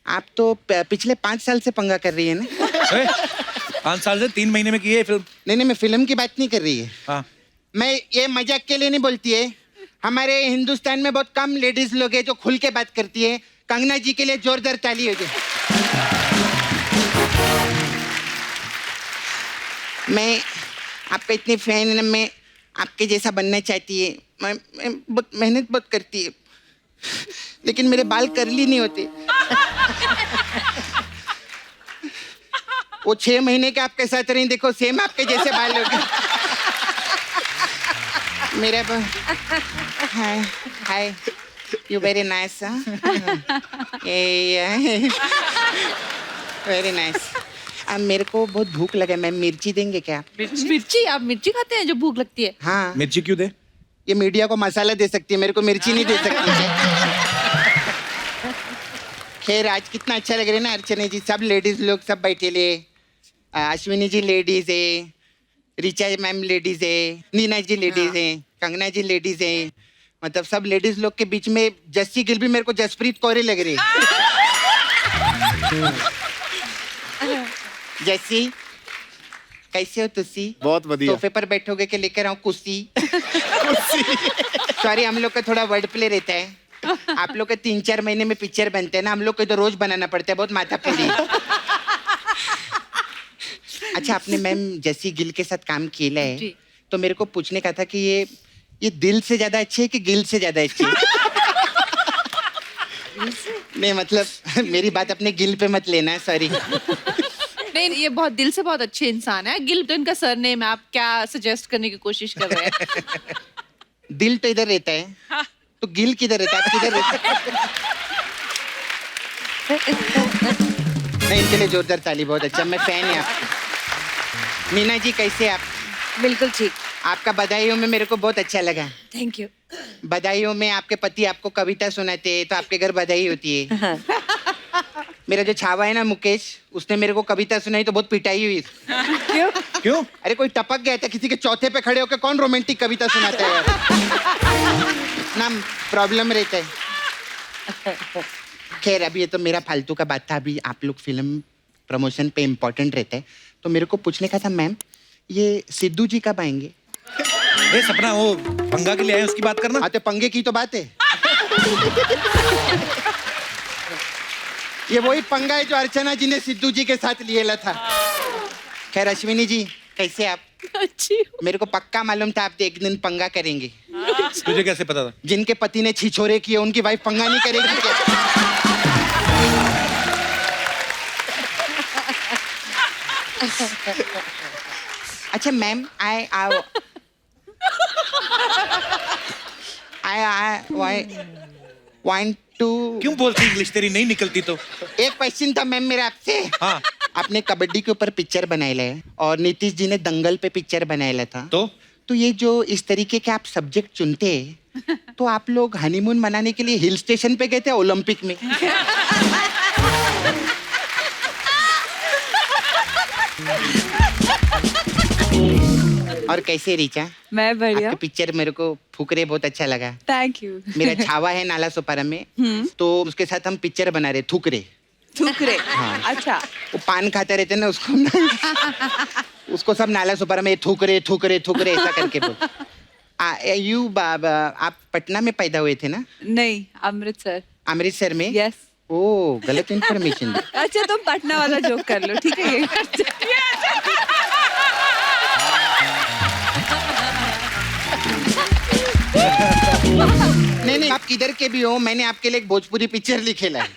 आप तो पिछले 5 साल से पंगा कर रही है ना? 5 साल से 3 महीने में की है फिल्म? नहीं, मैं फिल्म की बात नहीं कर रही है। हाँ। मैं ये मजाक के लिए नहीं बोलती है। हमारे हिंदुस्तान में बहुत कम लेडीज लोग हैं जो खुल के बात करती है। कंगना जी के लिए जोरदार ताली हो जाए। आपका इतनी फैन मैं आपके जैसा बनना चाहती है। मैं बहुत मेहनत बहुत करती है, लेकिन मेरे बाल कर्ली नहीं होते। वो 6 महीने के आपके साथ रही, देखो सेम आपके जैसे बाल हो गए। मेरा hi hi you very nice. Very nice. अब मेरे को बहुत भूख लगा, मैम मिर्ची देंगे क्या? मिर्ची? आप मिर्ची खाते हैं जो भूख लगती है? हाँ। मिर्ची क्यों दे? ये मीडिया को मसाला दे सकती है, मेरे को मिर्ची नहीं दे सकती है। खैर आज कितना अच्छा लग रहा है ना अर्चना जी, सब लेडीज लोग सब बैठे ले। अश्विनी जी लेडीज है, रिचा मैम लेडीज है, नीना जी लेडीज है, कंगना जी लेडीज है, मतलब सब लेडीज लोग के बीच में जस्सी गिल भी मेरे को जसप्रीत कौर लग रही है। जस्सी कैसे हो तुसी? बहुत बढ़िया। सोफे पर बैठोगे कि लेकर आऊं कुर्सी? सॉरी हम लोग का थोड़ा वर्ड प्ले रहता है। आप लोग के 3-4 महीने में पिक्चर बनते हैं ना, हम लोग को तो रोज बनाना पड़ता है, बहुत माथा पड़ी। अच्छा आपने मैम जैसी गिल के साथ काम किया है, तो मेरे को पूछने का था कि ये दिल से ज्यादा अच्छे है कि गिल से ज्यादा अच्छे है? नहीं मतलब मेरी बात अपने गिल पे मत लेना, सॉरी। नहीं, ये बहुत दिल से बहुत अच्छे इंसान है। गिल तो इनका सरनेम है, आप क्या सजेस्ट करने की कोशिश कर रहे हैं? दिल तो इधर रहता है, तो गिल किधर रहता है? आप किधर रहता है? नहीं, इनके लिए जोरदार ताली, बहुत अच्छा, मैं फैन है आपकी। मीना जी कैसे आप? बिल्कुल ठीक। आपका बधाइयों में मेरे को बहुत अच्छा लगा। Thank you. बधाइयों में आपके पति आपको कविता सुनाते हैं तो आपके घर बधाई होती है। हाँ। मेरा जो छावा है ना मुकेश, उसने मेरे को कविता सुनाई तो बहुत पिटाई हुई। क्यों? क्यों? अरे कोई टपक गया था, किसी के चौथे पे खड़े होकर कौन रोमांटिक कविता सुनाता है यार? ना प्रॉब्लम रहता है। खैर अभी ये तो मेरा फालतू का बात था, अभी आप लोग फिल्म प्रमोशन पे इम्पोर्टेंट रहता है, तो मेरे को पूछने का था मैम, ये सिद्धू जी कब आएंगे? अरे सपना, वो पंगा के लिए आए उसकी बात करना। हाँ तो पंगे की तो बात है। ये वही पंगा है जो अर्चना जी ने सिद्धू जी के साथ लिया था। खैर अश्विनी जी कैसे आप? अच्छी। मेरे को पक्का मालूम था आप एक दिन पंगा करेंगे। तुझे कैसे पता था? जिनके पति ने छिछोरे किए उनकी वाइफ पंगा नहीं करेगी क्या? अच्छा मैम, आई वांट टू। क्यों बोलती इंग्लिश, तेरी नहीं निकलती तो? एक क्वेश्चन था मैम मेरा आपसे। हाँ। आपने कबड्डी के ऊपर पिक्चर बनाया है और नीतीश जी ने दंगल पे पिक्चर बनाया था, तो ये जो इस तरीके के आप सब्जेक्ट चुनते हैं, तो आप लोग हनीमून मनाने के लिए हिल स्टेशन पे गए थे ओलंपिक में? और कैसे रीचा? मैं बढ़िया। आपके पिक्चर मेरे को फुकरे बहुत अच्छा लगा। Thank you. मेरा छावा है नाला सोपारा में, तो उसके साथ हम पिक्चर बना रहे थुकरे। थुकरे? हाँ। अच्छा। वो पान खाते रहते ना उसको उसको सब नाला सुपारा में थुकरे थुकरे थुकरे ऐसा करके बोल। आप पटना में पैदा हुए थे ना? नहीं, अमृतसर। अमृतसर में? यस। ओ गलत इन्फॉर्मेशन। अच्छा तुम पटना वाला जोक कर लो, ठीक है? नहीं आप किधर के भी हो, मैंने आपके लिए एक भोजपुरी पिक्चर लिखेला है।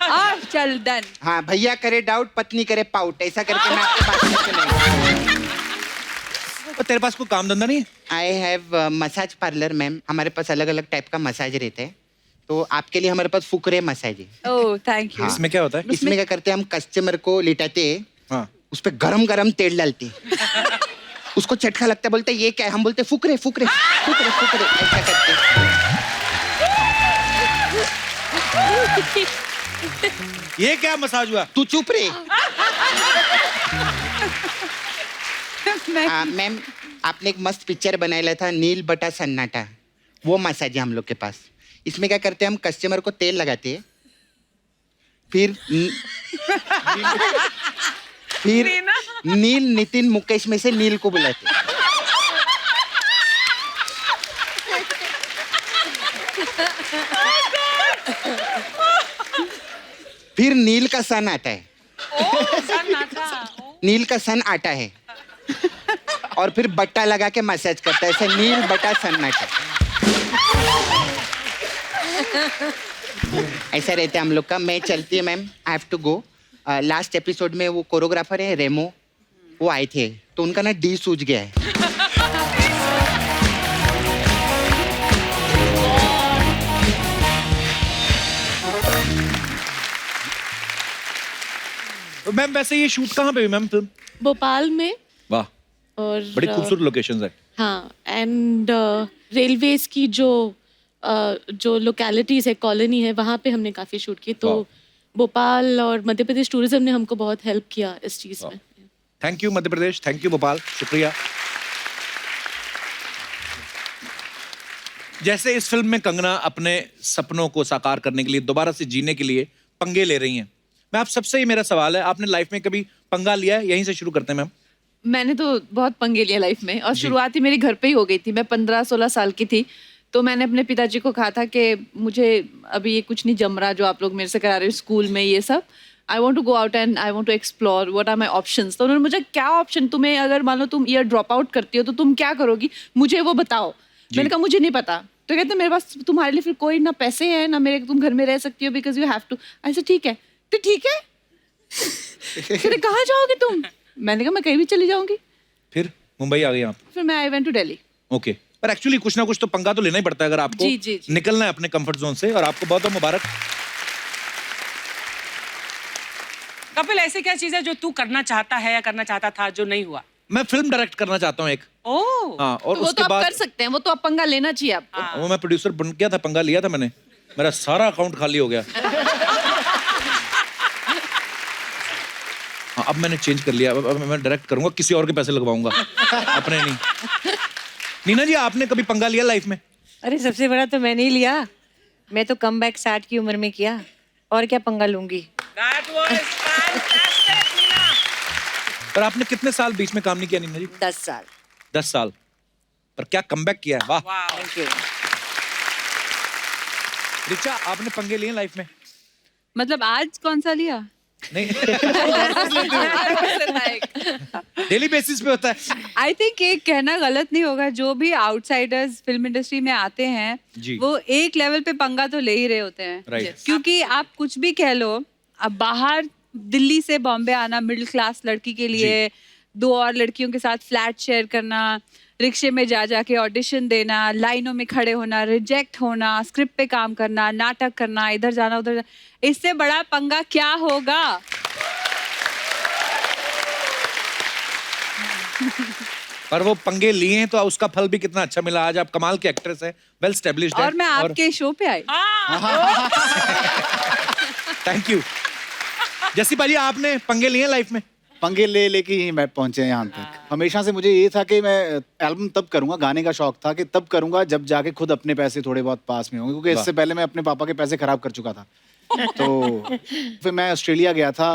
चल डन। हाँ, भैया करे डाउट पत्नी करे पाउट, ऐसा करके मैं आपके पास में सुनाऊंगा। तो तेरे पास कोई काम धंधा नहीं है? I have massage parlour ma'am, हमारे पास अलग अलग टाइप का मसाज रहते हैं, तो आपके लिए हमारे पास फुकरे मसाज है। Oh thank you. इसमें क्या होता है? इसमें क्या करते हैं हम, कस्टमर को लिटाते हैं, हाँ। उस पर गरम गरम तेल डालते हैं, उसको चटका लगता है, बोलते ये क्या है, हम बोलते फुकरे फुकरे फुकरे फुकरे, ऐसा करते। ये क्या मसाज हुआ? तू चुप रे। मैम आपने एक मस्त पिक्चर बनाया था नील बटा सन्नाटा, वो मसाज है हम लोग के पास। इसमें क्या करते हैं हम, कस्टमर को तेल लगाते हैं, फिर नील नितिन मुकेश में से नील को बुलाते हैं। फिर नील का सन आता है। नील का सन आता है और फिर बट्टा लगा के मसाज करता है, ऐसे नील बटा सन्नाटा। ऐसा रहता है हम लोग का। मैं चलती है ma'am, I have to go. Last episode में वो कोरियोग्राफर है रेमो, वो आए थे तो उनका ना डी सूज गया है। तो मैम वैसे ये शूट कहाँ पे हुई मैम फिल्म? भोपाल में। वाह, और बड़ी खूबसूरत लोकेशंस है। हाँ, एंड रेलवेज की जो लोकेलिटीज है, कॉलोनी है, वहाँ पे हमने काफी शूट की। तो भोपाल और मध्य प्रदेश टूरिज्म ने हमको बहुत हेल्प किया इस चीज में। Thank you Madhya Pradesh, thank you Bhopal, शुक्रिया। जैसे इस फिल्म में कंगना अपने सपनों को साकार करने के लिए, दोबारा से जीने के लिए पंगे ले रही हैं। मैं आप सबसे ही मेरा सवाल है, आपने लाइफ में कभी पंगा लिया है? यहीं से शुरू करते हैं मैम। मैंने तो बहुत पंगे लिया लाइफ में, और शुरुआत ही मेरे घर पे ही हो गई थी। मैं 15-16 साल की थी, तो मैंने अपने पिताजी को कहा था कि मुझे अभी ये कुछ नहीं जम रहा जो आप लोग मेरे से करा रहे हो स्कूल में, ये सब। I want to go out and I want to explore, what are my options. तो उन्होंने मुझे, क्या ऑप्शन, तुम्हें अगर मान लो तुम ईयर ड्रॉप आउट करती हो तो तुम क्या करोगी, मुझे वो बताओ। मैंने कहा मुझे नहीं पता। तो कहते मेरे पास तुम्हारे लिए फिर कोई ना पैसे हैं ना मेरे, तुम घर में रह सकती हो बिकॉज यू हैव टू। ऐसे ठीक है, तो ठीक है। फिर कहाँ जाओगे तुम? मैंने कहा मैं कहीं भी चली जाऊंगी। फिर मुंबई आ गए आप? फिर मैं I went to Delhi. Okay, पर एक्चुअली कुछ ना कुछ तो पंगा तो लेना ही पड़ता है अगर आपको जी। निकलना है अपने कंफर्ट जोन से, और आपको बहुत बहुत मुबारक। कपिल, ऐसी क्या चीज है जो तू करना चाहता है या करना चाहता था जो नहीं हुआ? मैं फिल्म डायरेक्ट करना चाहता हूँ एक। हाँ, और तो वो उसके तो आप बाद कर सकते हैं, वो तो आप पंगा लेना चाहिए आपको। वो मैं प्रोड्यूसर बन गया था, पंगा लिया था मैंने, मेरा सारा अकाउंट खाली हो गया। हाँ, अब मैंने चेंज कर लिया, अब मैं डायरेक्ट करूंगा, किसी और के पैसे लगवाऊंगा, अपने नहीं। नीना जी, आपने कभी पंगा लिया लाइफ में? अरे सबसे बड़ा तो मैंने ही लिया। मैं तो कम बैक 60 की उम्र में किया, और क्या पंगा लूंगी। पर आपने कितने साल बीच में काम नहीं किया नीना जी? 10 साल। 10 साल, पर क्या कमबैक किया है, वाह। Thank you. रिचा, आपने पंगे लिए लाइफ में? मतलब आज कौन सा लिया? नहीं, डेली बेसिस पे होता है। आई थिंक ये कहना गलत नहीं होगा, जो भी आउटसाइडर्स फिल्म इंडस्ट्री में आते हैं जी। वो एक लेवल पे पंगा तो ले ही रहे होते हैं। Right. क्योंकि आप कुछ भी कह लो, अब बाहर दिल्ली से बॉम्बे आना मिडिल क्लास लड़की के लिए, 2 और लड़कियों के साथ फ्लैट शेयर करना, रिक्शे में जा जाके ऑडिशन देना, लाइनों में खड़े होना, रिजेक्ट होना, स्क्रिप्ट पे काम करना, नाटक करना, इधर जाना उधर जाना, इससे बड़ा पंगा क्या होगा? पर वो पंगे लिए हैं तो उसका फल भी कितना अच्छा मिला। आज आप कमाल के एक्ट्रेस हैं, वेल एस्टेब्लिश्ड हैं। और मैं आपके शो पे आई। Thank you. जैसी भाजी, आपने पंगे लिए लाइफ में? पंगे ले लेके ही मैं पहुंचे यहाँ तक। हमेशा से मुझे ये था कि मैं एल्बम तब करूंगा, गाने का शौक था कि तब करूंगा जब जाके खुद अपने पैसे थोड़े बहुत पास में होंगे, क्योंकि इससे पहले मैं अपने पापा के पैसे खराब कर चुका था। तो फिर मैं ऑस्ट्रेलिया गया था।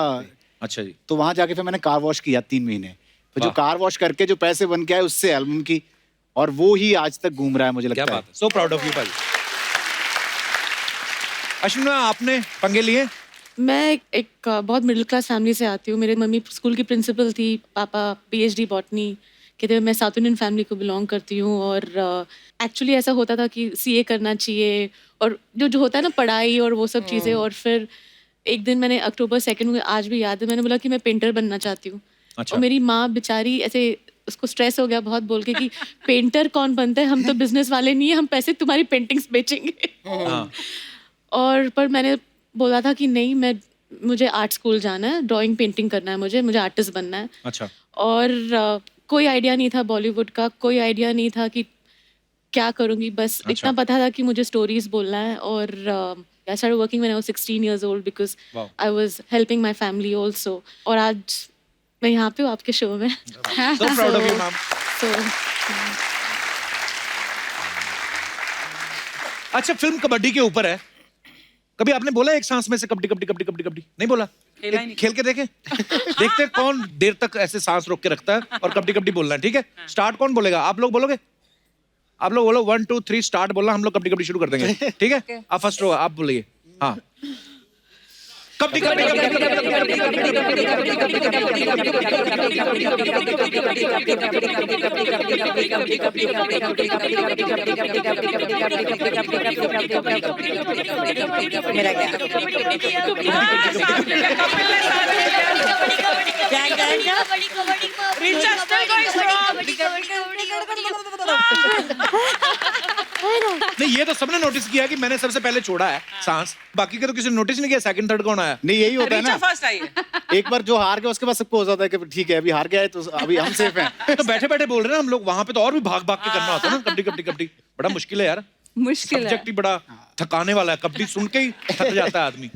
अच्छा जी। तो वहां जाके फिर मैंने कार वॉश किया 3 महीने। तो जो कार वॉश करके जो पैसे बन के आए उससे एल्बम की, और वो ही आज तक घूम रहा है, मुझे लगता है। क्या बात है, सो प्राउड ऑफ यू भाई। अश्विनी, आपने पंगे लिए? मैं एक बहुत मिडिल क्लास फैमिली से आती हूँ। मेरे मम्मी स्कूल की प्रिंसिपल थी, पापा PhD बॉटनी के थे। मैं साउथ इंडियन फैमिली को बिलोंग करती हूँ, और एक्चुअली ऐसा होता था कि CA करना चाहिए, और जो होता है ना पढ़ाई और वो सब चीज़ें। और फिर एक दिन मैंने October 2 मुझे आज भी याद है, मैंने बोला कि मैं पेंटर बनना चाहती हूँ। अच्छा। और मेरी माँ बेचारी ऐसे, उसको स्ट्रेस हो गया बहुत बोल के कि पेंटर कौन बनता है, हम तो बिजनेस वाले नहीं है, हम पैसे तुम्हारी पेंटिंग्स बेचेंगे। हाँ। और पर मैंने बोला था कि नहीं, मुझे आर्ट स्कूल जाना है, ड्राइंग पेंटिंग करना है, मुझे आर्टिस्ट बनना है। अच्छा। और कोई आइडिया नहीं था बॉलीवुड का, कोई आइडिया नहीं था कि क्या करूँगी, बस इतना पता था कि मुझे स्टोरीज बोलना है। और I started working when I was 16 years old because I was helping my family also. और आज मैं यहाँ पे हूँ आपके शो में। So proud of you, ma'am. अच्छा, फिल्म कबड्डी के ऊपर है। कभी आपने बोला एक सांस में से कबड्डी कबड्डी कबड्डी कबड्डी कबड्डी? नहीं बोला? खेल के देखें। देखते हैं कौन देर तक ऐसे सांस रोक के रखता है और कबड्डी कबड्डी बोलना है। ठीक है, स्टार्ट कौन बोलेगा? आप लोग बोलोगे? आप लोग बोलो 1 2 3 स्टार्ट बोलना, हम लोग कबड्डी कबड्डी शुरू कर देंगे। ठीक है, आप फर्स्ट रो, आप बोलिए। हाँ, कबड्डी मेरा नहीं, ये तो सबने नोटिस किया कि मैंने सबसे पहले छोड़ा है सांस, बाकी के तो किसी ने नोटिस नहीं किया सेकंड थर्ड कौन आया। नहीं, यही होता है ना, फर्स्ट आई है। एक बार जो हार गया उसके बाद सबको हो जाता है कि ठीक है अभी हार गया है तो अभी हम सेफ हैं। तो बैठे बैठे बोल रहे हैं ना हम लोग, वहां पे तो और भी भाग भाग के करना होता है ना कबड्डी कबड्डी कबड्डी। बड़ा मुश्किल है यार, मुश्किल है। सब्जेक्ट ही बड़ा थकाने वाला है, कबड्डी सुन के ही थक जाता है आदमी।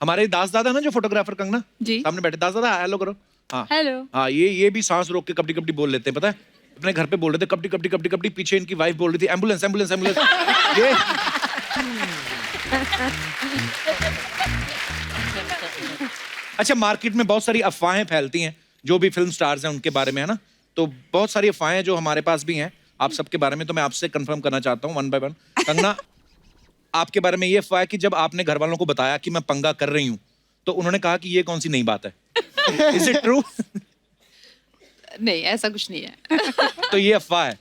हमारे दास दादा ना जो फोटोग्राफर कंगना जी। सामने बैठे, दास दादा हेलो करो। हाँ हेलो। हाँ, ये भी सांस रोक के कबड्डी कबड्डी बोल लेते हैं, पता है। अपने घर पे बोल रहे थे कबड्डी कबड्डी कबड्डी कबड्डी, पीछे इनकी वाइफ बोल रही थी एम्बुलेंस एम्बुलेंस एम्बुलेंस। ये अच्छा, मार्केट में बहुत सारी अफवाहें फैलती हैं जो भी फिल्म स्टार्स हैं उनके बारे में, है ना। तो बहुत सारी अफवाहें जो हमारे पास भी हैं आप सबके बारे में, तो मैं आपसे कंफर्म करना चाहता हूँ वन बाय वन। कंगना, आपके बारे में ये अफवाह है कि जब आपने घर वालों को बताया कि मैं पंगा कर रही हूँ तो उन्होंने कहा कि ये कौन सी नई बात है। Is it true? नहीं, ऐसा कुछ नहीं है। तो ये अफवाह है।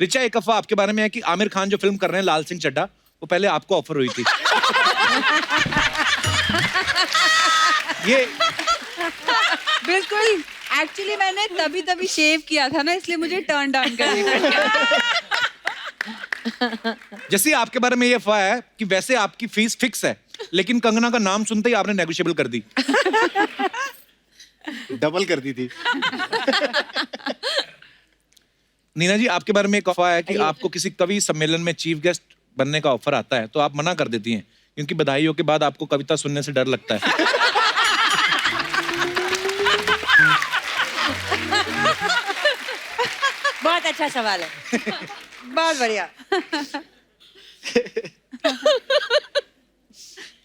रिचा, एक अफवाह आपके बारे में है कि आमिर खान जो फिल्म कर रहे हैं लाल सिंह चड्ढा, वो पहले आपको ऑफर हुई थी। ये बिल्कुल, एक्चुअली मैंने तभी शेव किया था ना, इसलिए मुझे टर्न डाउन करनी पड़ी। जैसे आपके बारे में ये अफवाह है कि वैसे आपकी फीस फिक्स है, लेकिन कंगना का नाम सुनते ही आपने नेगोशिएबल कर दी। डबल कर दी थी। नीना जी, आपके बारे में एक अफवाह है कि आपको किसी कवि सम्मेलन में चीफ गेस्ट बनने का ऑफर आता है तो आप मना कर देती हैं क्योंकि बधाइयों के बाद आपको कविता सुनने से डर लगता है। बहुत अच्छा सवाल है, बहुत बढ़िया।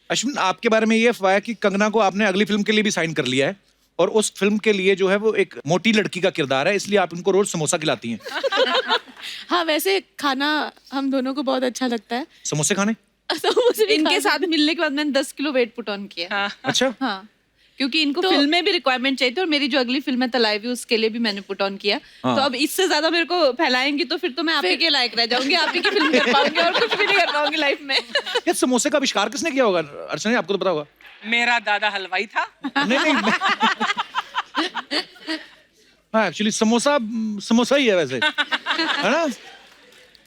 अश्विन, आपके बारे में ये अफवाह है कि कंगना को आपने अगली फिल्म के लिए भी साइन कर लिया है और उस फिल्म के लिए जो है वो एक मोटी लड़की का किरदार है, इसलिए आप उनको रोज समोसा खिलाती हैं। हाँ, वैसे खाना हम दोनों को बहुत अच्छा लगता है। समोसे खाने? इनके साथ मिलने के बाद मैंने 10 किलो वेट पुट ऑन किया। अच्छा। हाँ, क्योंकि इनको फिल्म में भी रिक्वायरमेंट चाहिए थी और मेरी जो अगली फिल्म है तलाइवी, उसके लिए भी मैंने पुट ऑन किया। हाँ। तो अब इससे ज्यादा मेरे को फैलाएंगी तो फिर तो मैं आप ही के लायक रह जाऊंगी, आप ही की फिल्म कर पाऊंगी और कुछ भी नहीं कर पाऊंगी लाइफ में। ये समोसे का आविष्कार किसने किया होगा? अर्चना, आपको तो पता होगा। मेरा दादा हलवाई था। नहीं हाँ, एक्चुअली समोसा ही है वैसे, है ना।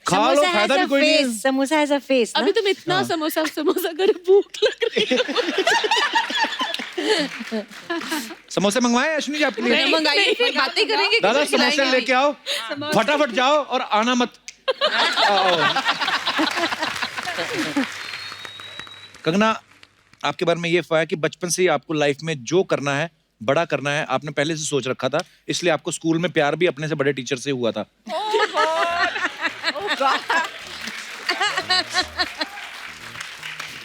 खा लो, फायदा भी कोई नहीं है। Samosa has a face. अभी तुम इतना समोसा कर भूख लग रही है। समोसे मंगवाए अश्विनी जी आपके लिए? मंगाइए, फिर बातें करेंगे। दादा समोसे लेके आओ, फटाफट जाओ और आना मत। कंगना, आपके बारे में ये अफवाह है कि बचपन से ही आपको लाइफ में जो करना है, बड़ा करना है, आपने पहले से सोच रखा था, इसलिए आपको स्कूल में प्यार भी अपने से बड़े टीचर से हुआ था।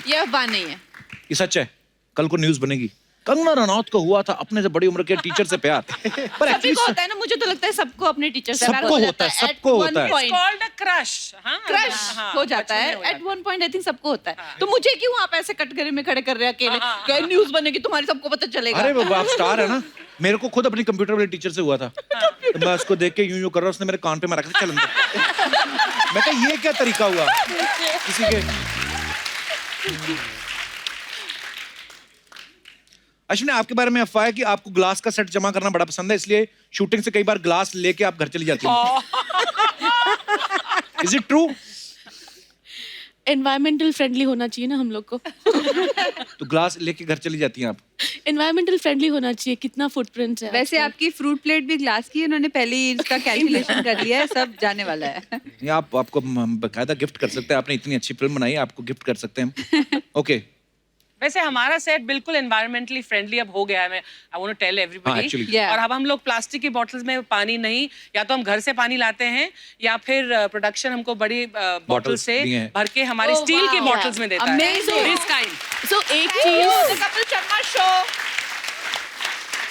ये अफवाह नहीं है, ये सच है। कल को न्यूज़ बनेगी, कंगना रनौत को हुआ था अपने से बड़ी उम्र के टीचर से प्यार। पर सभी को होता है ना, मुझे तो लगता है सबको अपने टीचर से प्यार सबको हो होता जाता है, सबको होता है। It's called a crush. हाँ, क्रश हाँ, हो जाता बचपन है में हो at one point. I think सबको होता है। तो मुझे क्यों आप ऐसे कटघरे में खड़े कर रहे हैं अकेले? कहीं न्यूज़ बनेगी तुम्हारी, सबको पता चलेगा। अरे वो आप स्टार है ना। मेरे को खुद अपनी कंप्यूटर वाले टीचर से हुआ था, तो मैं उसको देख के यूं कर रहा, उसने मेरे कान पे मारा, चल अंदर। मैं कहा ये क्या तरीका हुआ किसी के। अश्विनी, आपके बारे में अफवाह है कि आपको ग्लास का सेट जमा करना बड़ा पसंद है, इसलिए शूटिंग से कई बार ग्लास लेके आप घर चली जाती हैं। Is it true? Environmental friendly होना चाहिए ना हम लोग को। तो ग्लास लेके घर चली जाती हैं आप? एनवायरमेंटल फ्रेंडली होना चाहिए, कितना फुटप्रिंट है। वैसे आपकी फ्रूट प्लेट भी ग्लास की है, उन्होंने पहले ही इसका कैलकुलेशन कर लिया है, सब जाने वाला है। ये आपको बकायदा गिफ्ट कर सकते हैं, आपने इतनी अच्छी फिल्म बनाई, आपको गिफ्ट कर सकते हैं। ओके। वैसे हमारा सेट बिल्कुल एनवायरमेंटली फ्रेंडली अब हो गया है। मैं I want to tell everybody. actually. और अब हम लोग प्लास्टिक की बॉटल्स में पानी नहीं, या तो हम घर से पानी लाते हैं या फिर प्रोडक्शन हमको बड़ी बॉटल से दिए हैं। भर के हमारे स्टील की बॉटल्स में देता है। Amazing. This kind. सो एक चीज कपिल शर्मा शो,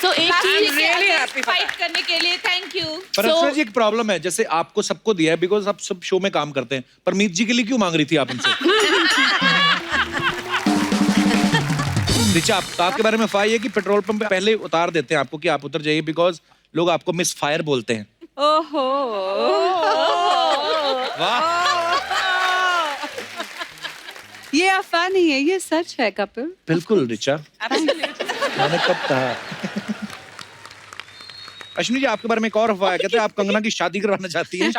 सो एक चीज really happy for fight that. करने के लिए थैंक यू। पर अर्चना जी, एक प्रॉब्लम है, जैसे आपको सबको दिया है बिकॉज आप सब शो में काम करते हैं, पर मीत जी के लिए क्यों मांग रही थी आप इनसे? रिचा, आपके बारे में अफवाह है कि पेट्रोल पंप पे पहले उतार देते हैं आपको कि आप उतर जाइए, बिकॉज लोग आपको मिस फायर बोलते हैं। ओहो वाह, ये अफवाह नहीं है, ये सच है कपिल। बिल्कुल रिचा, मैंने कब कहा। अश्विनी जी, आपके बारे में एक और अफवाह है, कहते हैं आप कंगना की शादी करवाना चाहती हैं। ये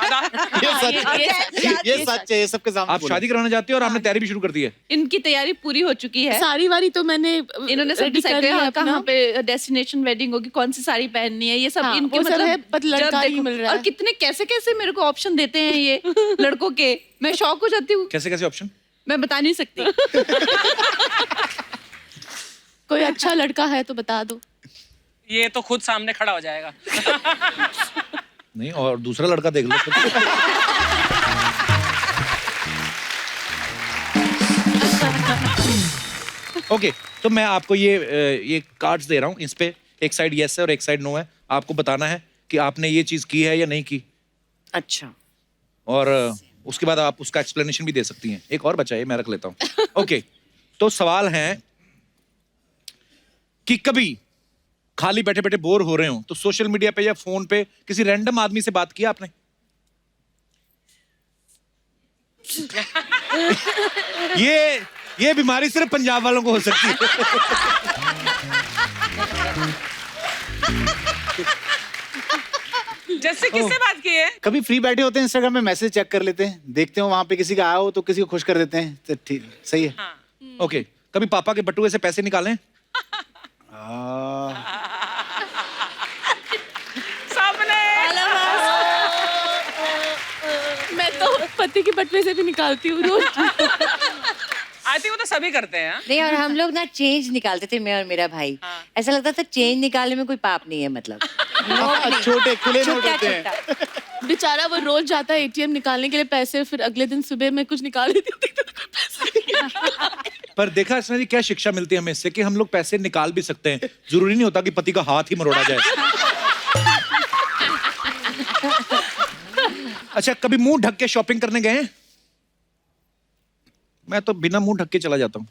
सच है, ये सबके सामने आप शादी कराना चाहती हैं और आपने तैयारी भी शुरू कर दी है। इनकी तैयारी पूरी हो चुकी है। साड़ी वाड़ी तो मैंने इन्होंने सब ready डिसाइड कर किया लिया कहाँ अपना। पे डेस्टिनेशन वेडिंग होगी, कौन सी साड़ी पहननी है, ये सब हाँ, इनके वो सब है, मतलब but लड़का जब ही देखो- मिल रहा और है। कितने कैसे कैसे मेरे को ऑप्शन देते हैं ये लड़कों के, मैं शॉक हो जाती हूँ। कैसे कैसे ऑप्शन? मैं बता नहीं सकती। कोई अच्छा लड़का है तो बता दो। ये तो खुद सामने खड़ा हो जाएगा। नहीं, और दूसरा लड़का देख लो। ओके, तो मैं आपको ये कार्ड्स दे रहा हूँ, इस पे एक साइड यस है और एक साइड नो है। आपको बताना है कि आपने ये चीज की है या नहीं की। अच्छा, और उसके बाद आप उसका एक्सप्लेनेशन भी दे सकती हैं। एक और बचा है, मैं रख लेता हूँ। ओके, तो सवाल है कि कभी खाली बैठे बैठे बोर हो रहे हो तो सोशल मीडिया पे या फोन पे किसी रैंडम आदमी से बात किया आपने? ये बीमारी सिर्फ पंजाब वालों को हो सकती है। जैसे किससे बात की है? कभी फ्री बैठे होते हैं, इंस्टाग्राम में मैसेज चेक कर लेते हैं, देखते हो वहां पे किसी का आया हो तो किसी को खुश कर देते हैं, तो ठीक सही है। ओके, कभी पापा के बटुए से पैसे निकालें? मैं तो पति के बटवे से भी निकालती हूँ रोज। आई थिंक वो तो सभी करते हैं। नहीं, और हम लोग ना चेंज निकालते थे, मैं और मेरा भाई। ऐसा लगता था चेंज निकालने में कोई पाप नहीं है, मतलब छोटे खुले नोट छुट्टा होते हैं। छुट्टा। बेचारा वो रोज जाता है एटीएम निकालने के लिए पैसे, फिर अगले दिन सुबह मैं कुछ निकाल लेती हूँ। पर देखा इसमें जी क्या शिक्षा मिलती है हमें इससे कि हम लोग पैसे निकाल भी सकते हैं, जरूरी नहीं होता कि पति का हाथ ही मरोड़ा जाए। अच्छा, कभी मुंह ढक के शॉपिंग करने गए हैं? मैं तो बिना मुंह ढक के चला जाता हूँ।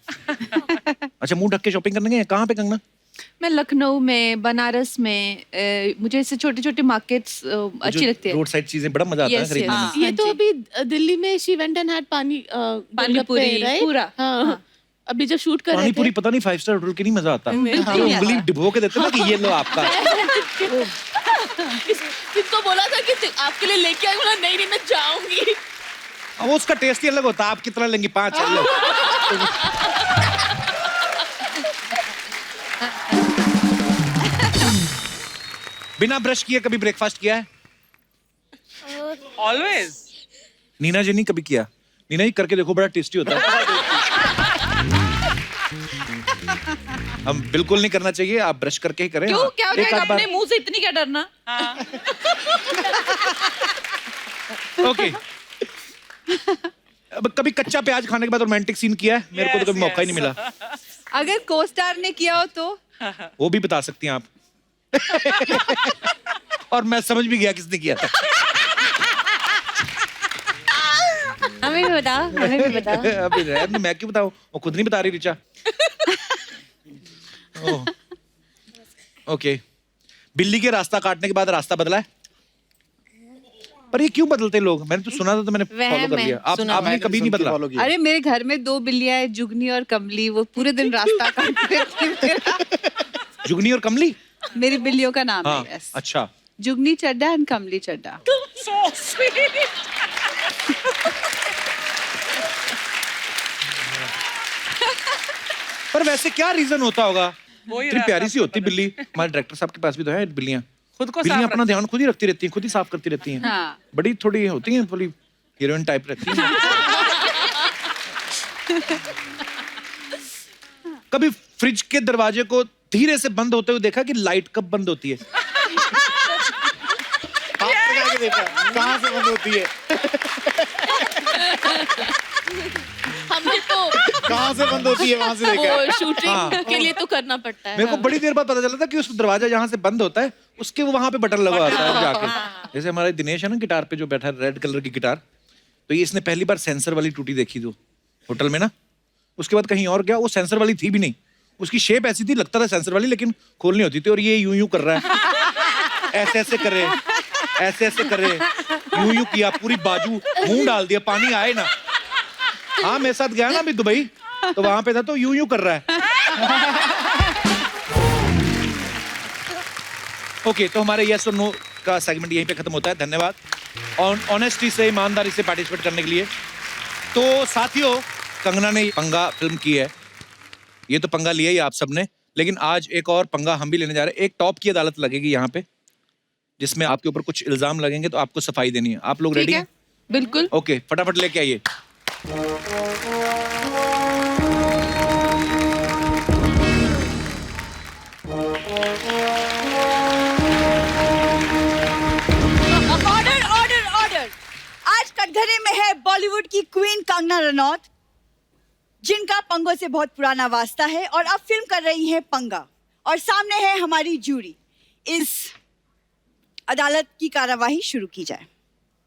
अच्छा, मुंह ढक के शॉपिंग करने गए हैं? कहाँ पे कंगना? मैं लखनऊ में, बनारस में, मुझे ऐसे छोटे छोटे मार्केट्स अच्छी लगती है। रोड साइड चीजें बड़ा मजा आता है Yes, खरीदने yes. में। ये तो अभी दिल्ली में शी वेंट एंड हैड पानी पूरी, राइट पूरा। हाँ। अभी जब शूट कर रहे पानी थे पूरी पता नहीं 5 स्टार होटल की नहीं मजा आता। जो उंगली डिबो के देते ना कि ये लो आपका। किसको बोला था कि आपके लिए लेके आई, बोला नहीं नहीं मैं जाऊंगी। वो उसका टेस्ट ही अलग होता है। आप कितना लेंगी? 5 लो। बिना ब्रश किए कभी ब्रेकफास्ट किया है? ऑलवेज। नीना जी नहीं कभी किया? नीना जी करके देखो, बड़ा टेस्टी होता है। हम बिल्कुल नहीं करना चाहिए, आप ब्रश करके ही करें। क्यों, क्या हो एक जाएगा? आध बार- अपने मुंह से इतनी क्या डरना? ओके। अब कभी कच्चा प्याज खाने के बाद रोमांटिक सीन किया है? मेरे को तो कभी मौका ही नहीं मिला। अगर को स्टार ने किया हो तो वो भी बता सकती हैं आप। और मैं समझ भी गया किसने किया था। हमें भी बताओ, हमें भी बताओ। अभी रहने दो, मैं क्यों बताऊं? वो खुद नहीं बता रही रिचा। ओह, ओके। बिल्ली के रास्ता काटने के बाद रास्ता बदला है? पर ये क्यों बदलते हैं लोग? मैंने तो सुना था तो मैंने फॉलो कर लिया। आपने कभी नहीं बदला? अरे मेरे घर में 2 बिल्लियां हैं, जुगनी और कमली, वो पूरे दिन रास्ता काटती रहती हैं मेरा। जुगनी और कमली? मेरी बिल्लियों का नाम हाँ, है। yes. अच्छा। जुगनी चड्डा and Kamli Chadda. So sweet. पर वैसे क्या रीजन होता होगा? वही इतनी रास्ता प्यारी सी होती बिल्ली। हमारे डायरेक्टर साहब के पास भी तो है बिल्लियां। खुद को बिल्लियां साफ अपना ध्यान खुद ही रखती रहती हैं, खुद ही साफ करती रहती हैं। हाँ। बड़ी थोड़ी होती हैं, थोड़ी हीरोइन टाइप रहती हैं। कभी फ्रिज के दरवाजे को धीरे से बंद होते हुए देखा कि लाइट कब बंद होती है? आपने जाके देखा कहाँ से बंद होती है? हमने तो कहाँ से बंद होती है वहां से देखा है। वो शूटिंग हाँ। के लिए तो करना पड़ता है। मेरे को बड़ी देर बाद पता चला था कि उस दरवाजा जहाँ से बंद होता है उसके वो वहां पे बटन लगा होता है जाके। जैसे हमारा दिनेश है ना गिटार पे जो बैठा है, रेड कलर की गिटार, तो ये इसने पहली बार सेंसर वाली टूटी देखी थी होटल में ना। उसके बाद कहीं और गया, वो सेंसर वाली थी भी नहीं, उसकी शेप ऐसी थी, लगता था सेंसर वाली, लेकिन खोलनी होती थी। और ये यूं यूं कर रहा है, ऐसे ऐसे करे, ऐसे ऐसे करे, यूं यूं किया, पूरी बाजू मुंह डाल दिया, पानी आए ना। हाँ मेरे साथ गया ना अभी दुबई, तो वहां पे था, तो यूं यूं कर रहा है। ओके, तो हमारे यस और नो का सेगमेंट यहीं पे खत्म होता है। धन्यवाद ऑनेस्टी से, ईमानदारी से पार्टिसिपेट करने के लिए। तो साथियों, कंगना ने पंगा फिल्म की है, ये तो पंगा लिया ही आप सबने, लेकिन आज एक और पंगा हम भी लेने जा रहे हैं। एक टॉप की अदालत लगेगी यहाँ पे, जिसमें आपके ऊपर कुछ इल्जाम लगेंगे, तो आपको सफाई देनी है। आप लोग रेडी हैं? बिल्कुल। ओके, फटाफट लेके आइए। Order order order. आज कटघरे में है बॉलीवुड की क्वीन कंगना रनौत, जिनका पंगों से बहुत पुराना वास्ता है और अब फिल्म कर रही हैं पंगा। और सामने है हमारी जूरी। इस अदालत की कार्यवाही शुरू की जाए।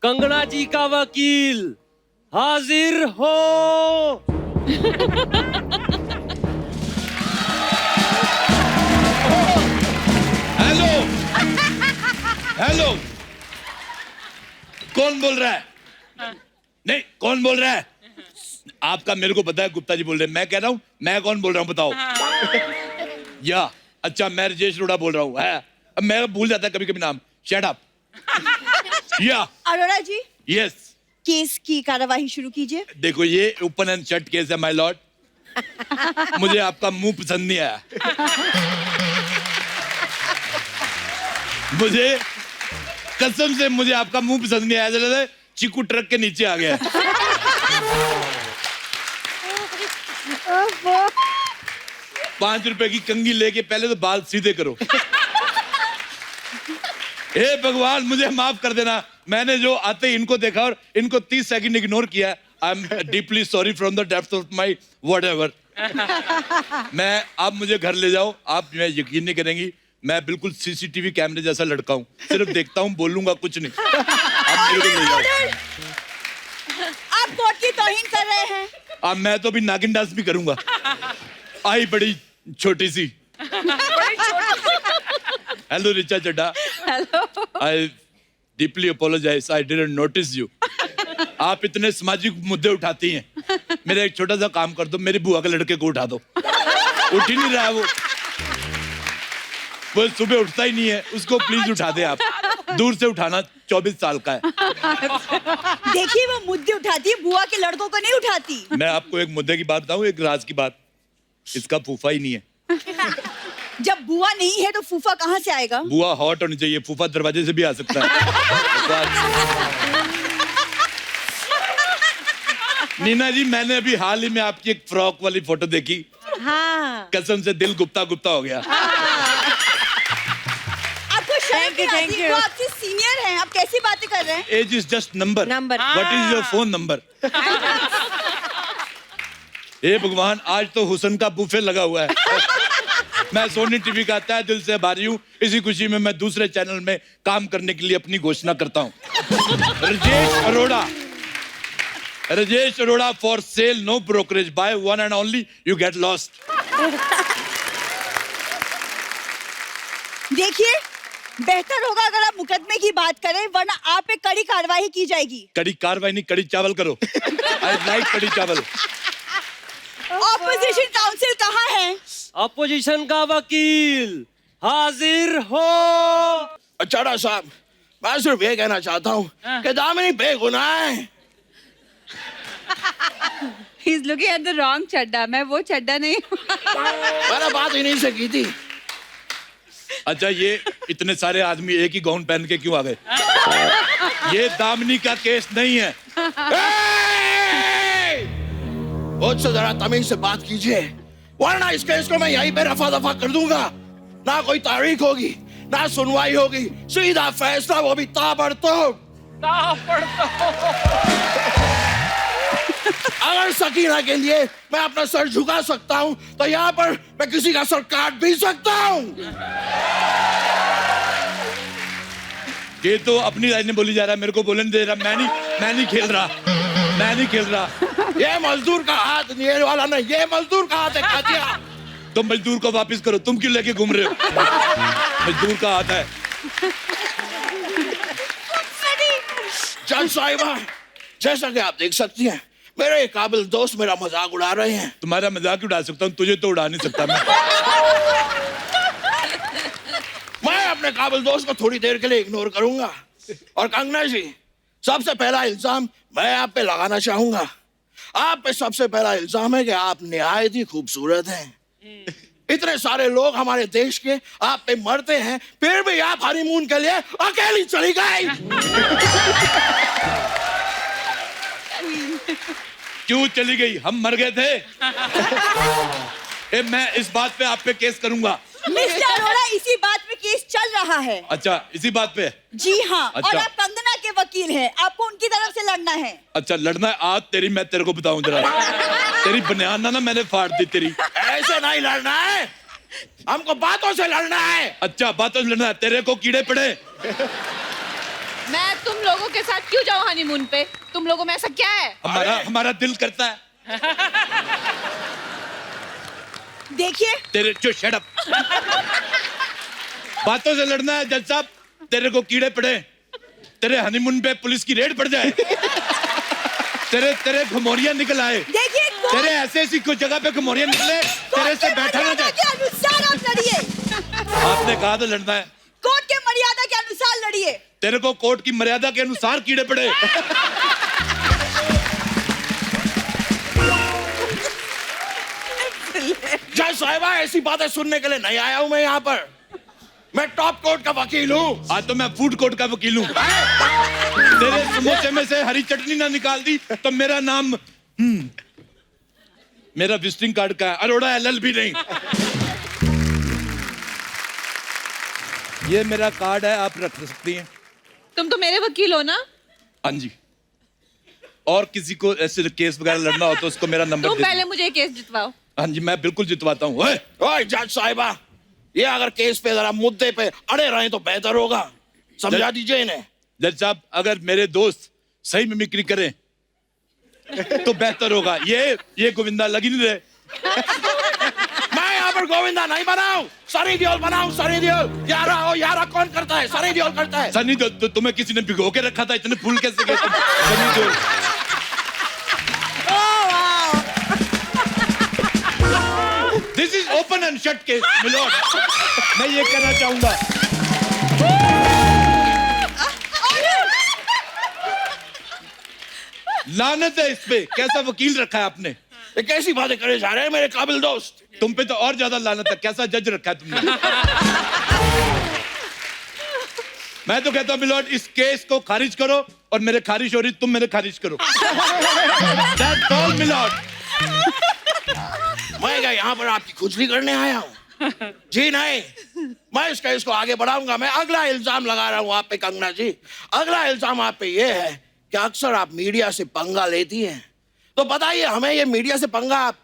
कंगना जी का वकील हाजिर हो। हेलो हेलो, कौन बोल रहा है? नहीं, कौन बोल रहा है? आपका मेरे को पता है, गुप्ता जी बोल रहे हैं। मैं कह रहा हूँ, मैं कौन बोल रहा हूँ बताओ? या अच्छा, मैं राजेश अरोड़ा बोल रहा हूँ। है, अब मैं भूल जाता कभी कभी नाम। Shut up. या अरोड़ा जी, यस, केस की कार्यवाही शुरू कीजिए। देखो ये ओपन एंड शट केस है माय लॉर्ड। मुझे आपका मुंह पसंद नहीं आया। मुझे कसम से मुझे आपका मुंह पसंद नहीं आया। जरा चीकू ट्रक के नीचे आ गया। 5 रुपए की कंघी लेके पहले तो बाल सीधे करो। हे भगवान, मुझे माफ कर देना। मैंने जो आते ही इनको देखा और इनको 30 सेकंड इग्नोर किया। I am deeply sorry from the depth of my whatever. मैं, आप मुझे घर ले जाओ। आप मैं यकीन नहीं करेंगी, मैं बिल्कुल सीसीटीवी कैमरे जैसा लड़का हूँ। सिर्फ देखता हूँ, बोलूंगा कुछ नहीं। आप मेरे को ले जाओ। आप कोर्ट की तौहीन कर रहे हैं। अब मैं तो अभी नागिन डांस भी करूंगा। आई बड़ी छोटी सी। Hello Richa Chadha. Hello. I deeply apologise, I didn't notice you. आप इतने सामाजिक मुद्दे उठाती हैं। मेरा एक छोटा सा काम कर दो, मेरी बुआ के लड़के को उठा दो। उठ ही नहीं रहा है वो सुबह उठता ही नहीं है। उसको प्लीज उठा दे आप, दूर से उठाना। 24 साल का है। देखिए, वो मुद्दे उठाती है, बुआ के लड़कों को नहीं उठाती। मैं आपको एक मुद्दे की बात बताऊं, एक राज की बात। इसका फूफा ही नहीं है। जब बुआ नहीं है तो फूफा कहाँ से आएगा? बुआ हॉट होनी चाहिए, फूफा दरवाजे से भी आ सकता है। नीना जी, मैंने अभी हाल ही में आपकी एक फ्रॉक वाली फोटो देखी। हाँ। कसम से दिल गुप्ता गुप्ता हो गया। आपको शर्म नहीं आती? वो आपसे सीनियर हैं, आप कैसी बातें कर रहे हैं? Age is just number. Number. What is your phone number? हे भगवान, आज तो हुसन का बुफे लगा हुआ है। मैं सोनी टीवी का तहे दिल से आभारी हूँ। इसी खुशी में मैं दूसरे चैनल में काम करने के लिए अपनी घोषणा करता हूँ। Rajesh Arora for sale, no brokerage, buy one and only, you get lost. देखिए, बेहतर होगा अगर आप मुकदमे की बात करें, वरना आप पे कड़ी कार्रवाई की जाएगी। कड़ी कार्रवाई नहीं, कड़ी चावल करो। आई लाइक कड़ी चावल। ऑपोजिशन काउंसिल कहाँ है? अपोजिशन का वकील हाजिर हो। अचारा साहब, मैं सिर्फ ये कहना चाहता हूँ कि दामिनी बेगुनाह है। He's looking at the wrong चड्डा। मैं वो चड्डा नहीं हूँ। मैंने बात इन्हीं से की थी। अच्छा, ये इतने सारे आदमी एक ही गाउन पहन के क्यों आ गए? ये दामिनी का केस नहीं है। मुझसे जरा तमीज से बात कीजिए, वरना इस केस को मैं यहीं पे रफा दफा कर दूंगा। ना कोई तारीख होगी, ना सुनवाई होगी, सीधा फैसला, वो भी ताबड़तोड़। अगर सकीना के लिए मैं अपना सर झुका सकता हूँ, तो यहाँ पर मैं किसी का सर काट भी सकता हूँ। ये तो अपनी राय ने बोली जा रहा है, मेरे को बोलने दे रहा। मैं नहीं खेल रहा। ये मजदूर का हाथ, ये वाला नहीं, ये मजदूर का हाथ है। कातिया, तो मजदूर को वापस करो, तुम क्यों लेके घूम रहे हो? मजदूर का हाथ है। जज साहिबा, जैसा कि आप देख सकती हैं, मेरे एक काबिल दोस्त मेरा मजाक उड़ा रहे हैं। तुम्हारा मजाक उड़ा सकता हूँ, तुझे तो उड़ा नहीं सकता मैं। मैं अपने काबिल दोस्त को थोड़ी देर के लिए इग्नोर करूंगा। और कंगना जी, सबसे पहला इल्जाम मैं आप पे लगाना चाहूंगा। आप पे सबसे पहला इल्जाम है कि आप निहायत ही खूबसूरत हैं। इतने सारे लोग हमारे देश के आप पे मरते हैं, फिर भी आप हनीमून के लिए अकेली चली गई। क्यों चली गई? हम मर गए थे। मैं इस बात पे आप पे केस करूंगा। मिस्टर अरोड़ा, इसी बात पे केस चल रहा है। अच्छा, इसी बात पे? जी हाँ। अच्छा। और आप कंगना के वकील हैं, आपको उनकी तरफ से लड़ना है। अच्छा, लड़ना है। आज तेरी मैं तेरे को बताऊं जरा, तेरी बनियान ना मैंने फाड़ दी तेरी। ऐसे नहीं लड़ना है, हमको बातों से लड़ना है। अच्छा, बातों से लड़ना है। तेरे को कीड़े पड़े। मैं तुम लोगों के साथ क्यों जाऊं हनीमून पे? तुम लोगों में ऐसा क्या है? हमारा दिल करता है। देखिए, तेरे जो शट अप। बातों से लड़ना है जज साहब। तेरे को कीड़े पड़े, तेरे हनीमून पे पुलिस की रेड पड़ जाए, तेरे घुमोरियां निकल आए। देखिए, तेरे ऐसी कुछ जगह पे घुमोरियां निकले, तेरे से बैठा ना जाए। के अनुसार आप लड़िए। आपने कहा तो लड़ना है। कोर्ट के मर्यादा के अनुसार लड़िए। तेरे को कोर्ट की मर्यादा के अनुसार कीड़े पड़े। जज साहिबा, ऐसी बातें सुनने के लिए नहीं आया हूं मैं यहाँ पर। मैं टॉप कोर्ट का वकील हूँ। आज तो मैं फूड कोर्ट का वकील हूँ। तेरे समोसे में से हरी चटनी ना निकाल दी तो मेरा नाम मेरा विजिटिंग कार्ड का है, अरोड़ा एलएल भी नहीं। ये मेरा कार्ड है, आप रख सकती हैं। तुम तो मेरे वकील हो ना? हाँ जी। और किसी को ऐसे केस वगैरह लड़ना हो तो उसको मेरा नंबर तुम दे पहले मुझे केस जितवाओ। हाँ जी, मैं बिल्कुल जितवाता हूँ। ओए जज साहिबा, ये अगर केस पे जरा मुद्दे पे अड़े रहे तो बेहतर होगा, समझा दीजिए इन्हें। जज साहब, अगर मेरे दोस्त सही मिमिक्री करें तो बेहतर होगा। ये गोविंदा लग ही नहीं रहे। मैं यहाँ पर गोविंदा नहीं बनाऊं, सनी देओल बनाऊं। सनी देओल। यारा कौन करता है? सनी देओल करता है। सनी देओल तो तुम्हें किसी ने भिगो के रखा था, इतने फूल कैसे गए तुम? Sunny Deol. This is open and shut case milord. मैं ये कहना चाहूंगा। लानत है इस पे, कैसा वकील रखा है आपने? ये कैसी बातें करे जा रहे हैं मेरे काबिल दोस्त? तुम पे तो और ज्यादा लानत है, कैसा जज रखा है तुमने? मैं तो कहता हूं मिलोड, इस केस को खारिज करो और मेरे खारिज हो रही, तुम मेरे खारिज करो। That's all, milord. मैं क्या यहाँ पर आपकी खुजली करने आया हूँ? जी नहीं, मैं इस केस को आगे बढ़ाऊंगा। मैं अगला इल्जाम लगा रहा हूँ आप पे कंगना जी। अगला इल्जाम आप पे ये है कि अक्सर आप मीडिया से पंगा लेती हैं। तो बताइए हमें, ये मीडिया से पंगा आप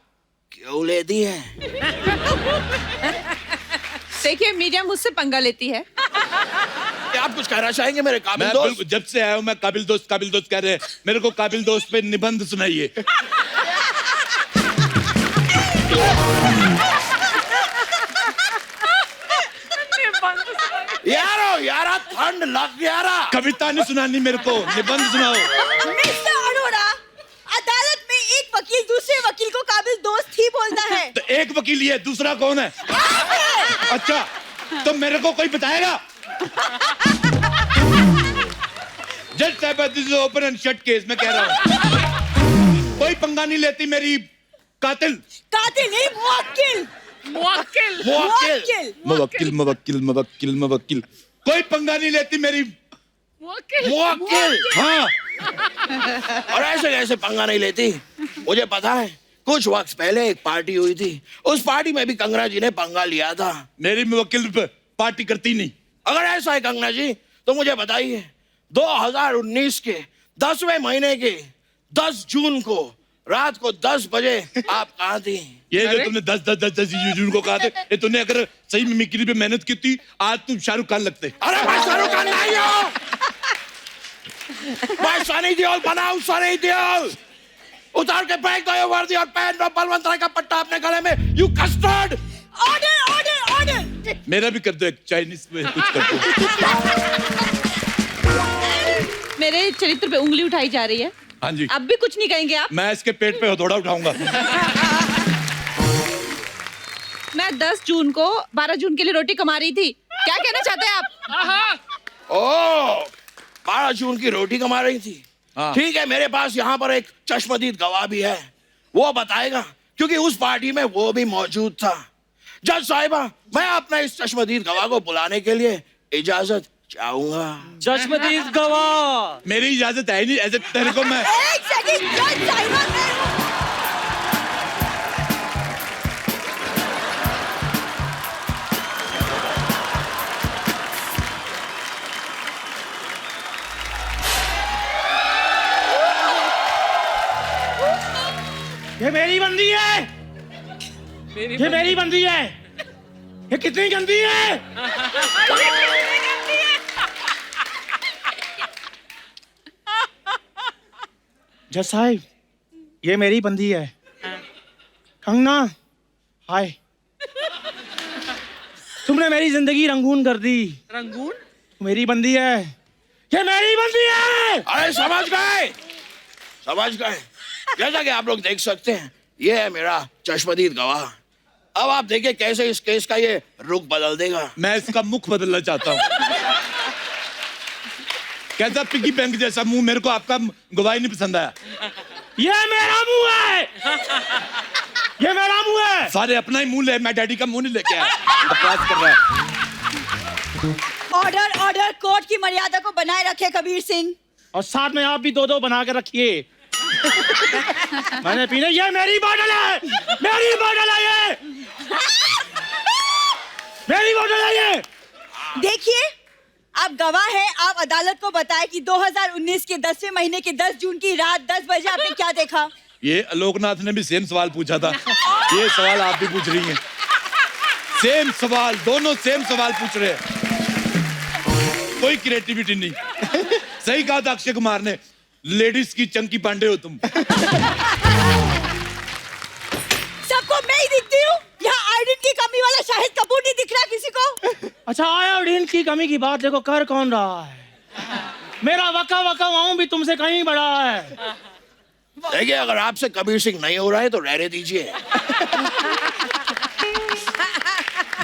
क्यों लेती हैं? देखिए, मीडिया मुझसे पंगा लेती है। क्या आप कुछ कहना चाहेंगे मेरे काबिल मैं दोस्त? जब से आया हूं मैं काबिल दोस्त कह रहे हैं। मेरे को काबिल दोस्त पे निबंध सुनाइए। यारा ठंड लग गया। कविता नहीं सुनानी मेरे को, निबंध सुनाओ। मिस्टर अरोड़ा, अदालत में एक वकील दूसरे वकील को काबिल दोस्त ही बोलता है। तो एक वकील ये, दूसरा कौन है? अच्छा, तो मेरे को कोई बताएगा? जज साहब, this is open and shut case. मैं कह रहा हूँ कोई पंगा नहीं लेती मेरी कातिल। कातिल नहीं, मुवक्किल। मुवक्किल। कोई पंगा नहीं लेती मेरी मुवक्किल। हाँ। और ऐसे कैसे पंगा नहीं लेती? मुझे पता है, कुछ वक्त पहले एक पार्टी हुई थी, उस पार्टी में भी कंगना जी ने पंगा लिया था। मेरी मुवक्किल पार्टी करती नहीं। अगर ऐसा है कंगना जी, तो मुझे बताइए 2019 के 10वें महीने के 10 जून को रात को 10 बजे आप कहाँ थी? ये जो तुमने 10 जून को कहा था, ये तुमने अगर सही मिमिक्री पे मेहनत की थी, आज तुम शाहरुख खान लगते। अरे मैं शाहरुख खान नहीं हूँ, मैं सनी देओल बना हूँ। सनी देओल। उतार के फेंक दो ये वर्दी और पहन लो बलवंत राय का पट्टा अपने गले में। You custard. Order order order. मेरा भी कर दो, एक चाइनीज में कुछ कर दो। मेरे चरित्र पे उंगली उठाई जा रही है। हाँ जी। अब भी कुछ नहीं कहेंगे आप? मैं इसके पेट पे हथौड़ा उठाऊंगा। मैं 10 जून को 12 जून के लिए रोटी कमा रही थी। क्या कहना चाहते हैं आप? ओ 12 जून की रोटी कमा रही थी। हाँ। ठीक है, मेरे पास यहाँ पर एक चश्मदीद गवाह भी है, वो बताएगा, क्योंकि उस पार्टी में वो भी मौजूद था। जज साहिबा, मैं अपने इस चश्मदीद गवाह को बुलाने के लिए इजाजत चाहूंगा। चश्मदीद गवाह। मेरी इजाजत है ही नहीं, ऐसे तेरे को मैं। एक सेकंड जज साहिबा, ये मेरी बंदी है। ये मेरी बंदी है। ये कितनी गंदी है। जज साहिब, ये मेरी बंदी है। कंगना, हाय। तुमने मेरी जिंदगी रंगून कर दी। रंगून? मेरी बंदी है। ये मेरी बंदी है। अरे समझ गए, समझ गए। जैसा कि आप लोग देख सकते हैं, ये है मेरा चश्मदीद गवाह। अब आप देखिए कैसे इस केस का ये रुख बदल देगा। मैं इसका मुख बदलना चाहता हूँ। कैसा पिगी बैंक जैसा मुंह, मेरे को आपका गवाही नहीं पसंद आया। ये मेरा मुंह है। ये मेरा मुंह है। सारे अपना ही मुंह ले, मैं डैडी का मुंह नहीं लेके आया। बकवास कर रहा है। ऑर्डर ऑर्डर, कोर्ट की मर्यादा को बनाए रखे कबीर सिंह। और साथ में आप भी 2-2 बना के रखिए। मैंने पीने, ये मेरी बोतल है। मेरी बोतल है ये। मेरी बोतल है ये। देखिए, आप गवाह हैं, आप अदालत को बताएं कि 2019 के 10वें महीने के 10 जून की रात 10 बजे आपने क्या देखा? ये आलोकनाथ ने भी सेम सवाल पूछा था। ये सवाल आप भी पूछ रही हैं। सेम सवाल, दोनों सेम सवाल पूछ रहे हैं। कोई क्रिएटिविटी नहीं। सही कहा था अक्षय कुमार ने, लेडीज की चंकी पांडे हो तुम। सबको मैं ही दिखती हूँ? यहाँ आयोडीन की कमी वाला शाहिद कपूर नहीं दिख रहा किसी को? अच्छा, आयोडीन की कमी की बात देखो कर कौन रहा है। मेरा वका वका वाऊं भी तुमसे कहीं बड़ा है। देखिए, अगर आपसे कबीर सिंह नहीं हो रहा है तो रहने दीजिए।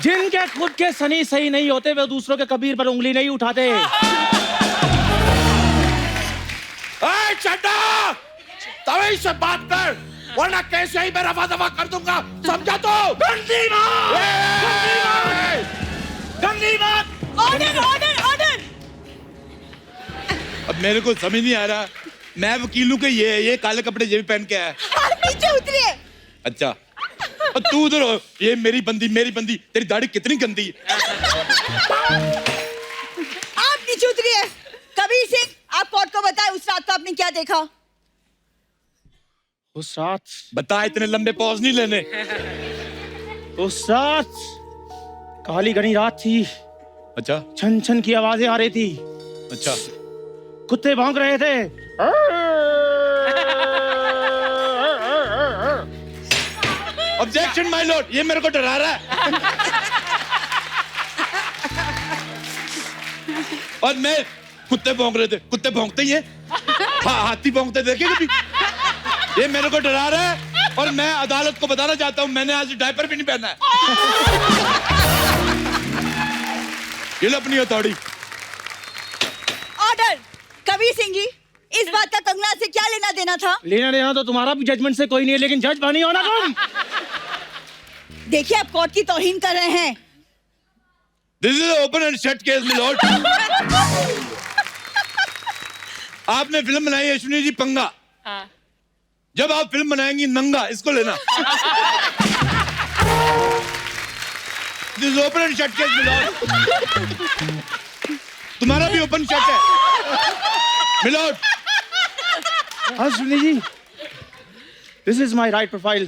जिनके खुद के सनी सही नहीं होते वे दूसरों के कबीर पर उंगली नहीं उठाते। चड्डा, तभी से बात कर, वरना कैसे ही मैं रफा दफा कर दूंगा, समझा तो? गंदी बात, गंदी बात। Order order order. अब मेरे को समझ नहीं आ रहा, मैं वकील हूँ कि ये काले कपड़े ये भी पहन के आया। नीचे उतरिए। अच्छा, और तू उधर हो। ये मेरी बंदी, तेरी दाढ़ी कितनी गंदी है। आप नीचे उतरिए। कबीर सिंह, आप कोर्ट को बताएं उस रात को आपने क्या देखा? उस रात बता, इतने लंबे पॉज नहीं लेने। उस रात काली घनी रात थी। अच्छा। छन छन की आवाजें आ रही थी। अच्छा। कुत्ते भौंक रहे थे। ऑब्जेक्शन माय लॉर्ड, ये मेरे को डरा रहा है। और मैं, कुत्ते भौंक रहे थे। कुत्ते भौंकते ही है। हाँ, हाथी भौंकते देखे कभी? ये मेरे को डरा रहा है और मैं अदालत को बताना चाहता हूँ, मैंने आज डायपर भी नहीं पहना है। ये लो अपनी हथौड़ी। ऑर्डर। कबीर सिंह जी, इस बात का कंगना से क्या लेना देना था? लेना देना तो तुम्हारा भी जजमेंट से कोई नहीं है, लेकिन जज बनी हो ना तुम। देखिए, आप कोर्ट की तौहीन कर रहे हैं। This is open and shut case my Lord. आपने फिल्म बनाई है अश्विनी जी पंगा। हाँ। जब आप फिल्म बनाएंगी नंगा, इसको लेना। This is open and shut case my lord. तुम्हारा भी ओपन शट है milord. Ashwini ji, this is my right profile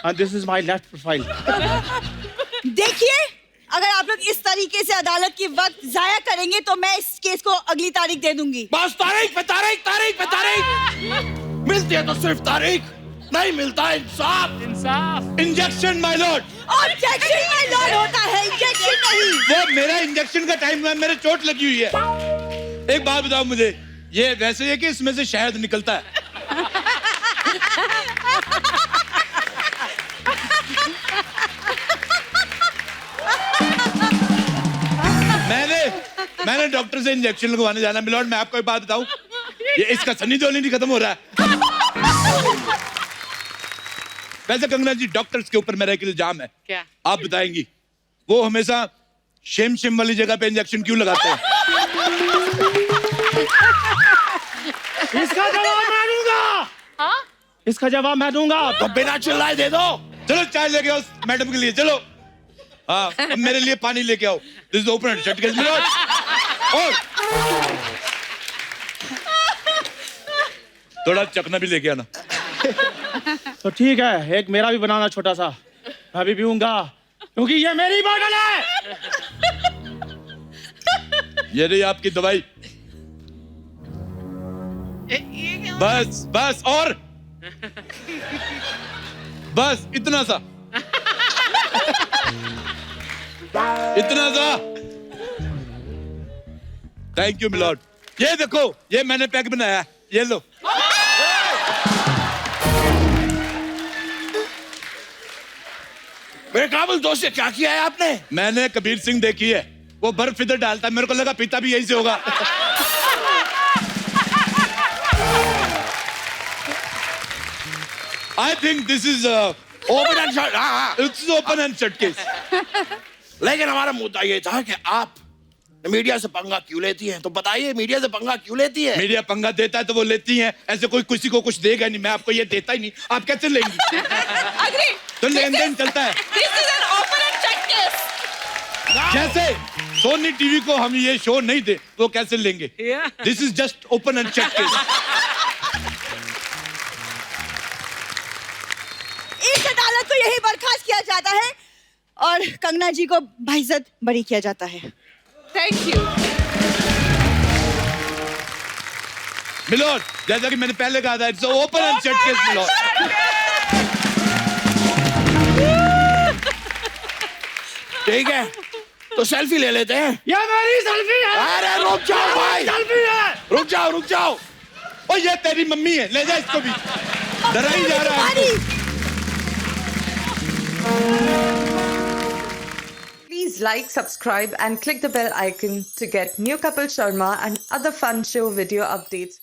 and this is my left profile. देखिए, अगर आप लोग इस तरीके से अदालत की वक्त जाया करेंगे तो मैं इस केस को अगली तारीख दे दूंगी। बस तारीख पे तारीख, तारीख पे तारीख। मिलती है तो सिर्फ तारीख। नहीं मिलता इंसाफ। इंसाफ। Injection my lord. Objection my lord होता है, इंजेक्शन नहीं। वो मेरा इंजेक्शन का टाइम है, मेरे चोट लगी हुई है। एक बात बताओ मुझे, ये वैसे है कि इसमें से शहद निकलता है? मैंने डॉक्टर से इंजेक्शन लगवाने जाना मिलॉर्ड। मैं आपको एक बात बताऊं, ये इसका सनी देओल नहीं खत्म हो रहा है। वैसे कंगना जी, डॉक्टर्स के ऊपर मेरा एक इल्जाम है। क्या? आप बताएंगी, वो हमेशा शेम वाली जगह पे इंजेक्शन क्यों लगाते हैं? इसका जवाब मैं दूंगा। हाँ? इसका जवाब मैं दूंगा। तो बिना चिल्लाए दे दो। चलो चाय लेके आओ मैडम के लिए, चलो। हाँ, अब मेरे लिए पानी लेके आओ। This is open and shut case milord. और थोड़ा चखना भी लेके आना। तो ठीक है, एक मेरा भी बनाना छोटा सा, मैं भी पीऊंगा क्योंकि ये मेरी बोतल है। ये रही आपकी दवाई। बस बस और बस इतना सा, इतना सा। Thank you milord. ये देखो, ये मैंने पैक बनाया, ये लो। मेरे काबिल दोस्त से क्या किया है आपने? मैंने कबीर सिंह देखी है, वो बर्फ इधर डालता है, मेरे को लगा पीता भी यही से होगा। I think this is open and shut. हाँ, it's open and shut case. लेकिन हमारा मुद्दा ये था कि आप मीडिया से पंगा क्यों लेती हैं? तो बताइए, मीडिया से पंगा क्यों लेती है? मीडिया पंगा देता है तो वो लेती हैं, ऐसे कोई किसी को कुछ देगा नहीं। मैं आपको ये देता ही नहीं, आप कैसे लेंगी? तो लेन देन चलता है। जैसे सोनी टीवी को हम ये शो नहीं दे तो कैसे लेंगे? This is just open and shut case. इस अदालत को यही बर्खास्त किया जाता है और कंगना जी को बाइज्जत बरी किया जाता है। Thank you. मिलॉर्ड, जैसा कि मैंने पहले कहा था, it's open and shut case milord. ठीक है, तो सेल्फी ले लेते हैं। ये मेरी सेल्फी है। अरे रुक जाओ भाई, सेल्फी है। रुक जाओ। और ये तेरी मम्मी है, ले जा इसको भी। डरा ही जा रहा है। Please like, subscribe and click the bell icon to get new Kapil Sharma and other fun show video updates.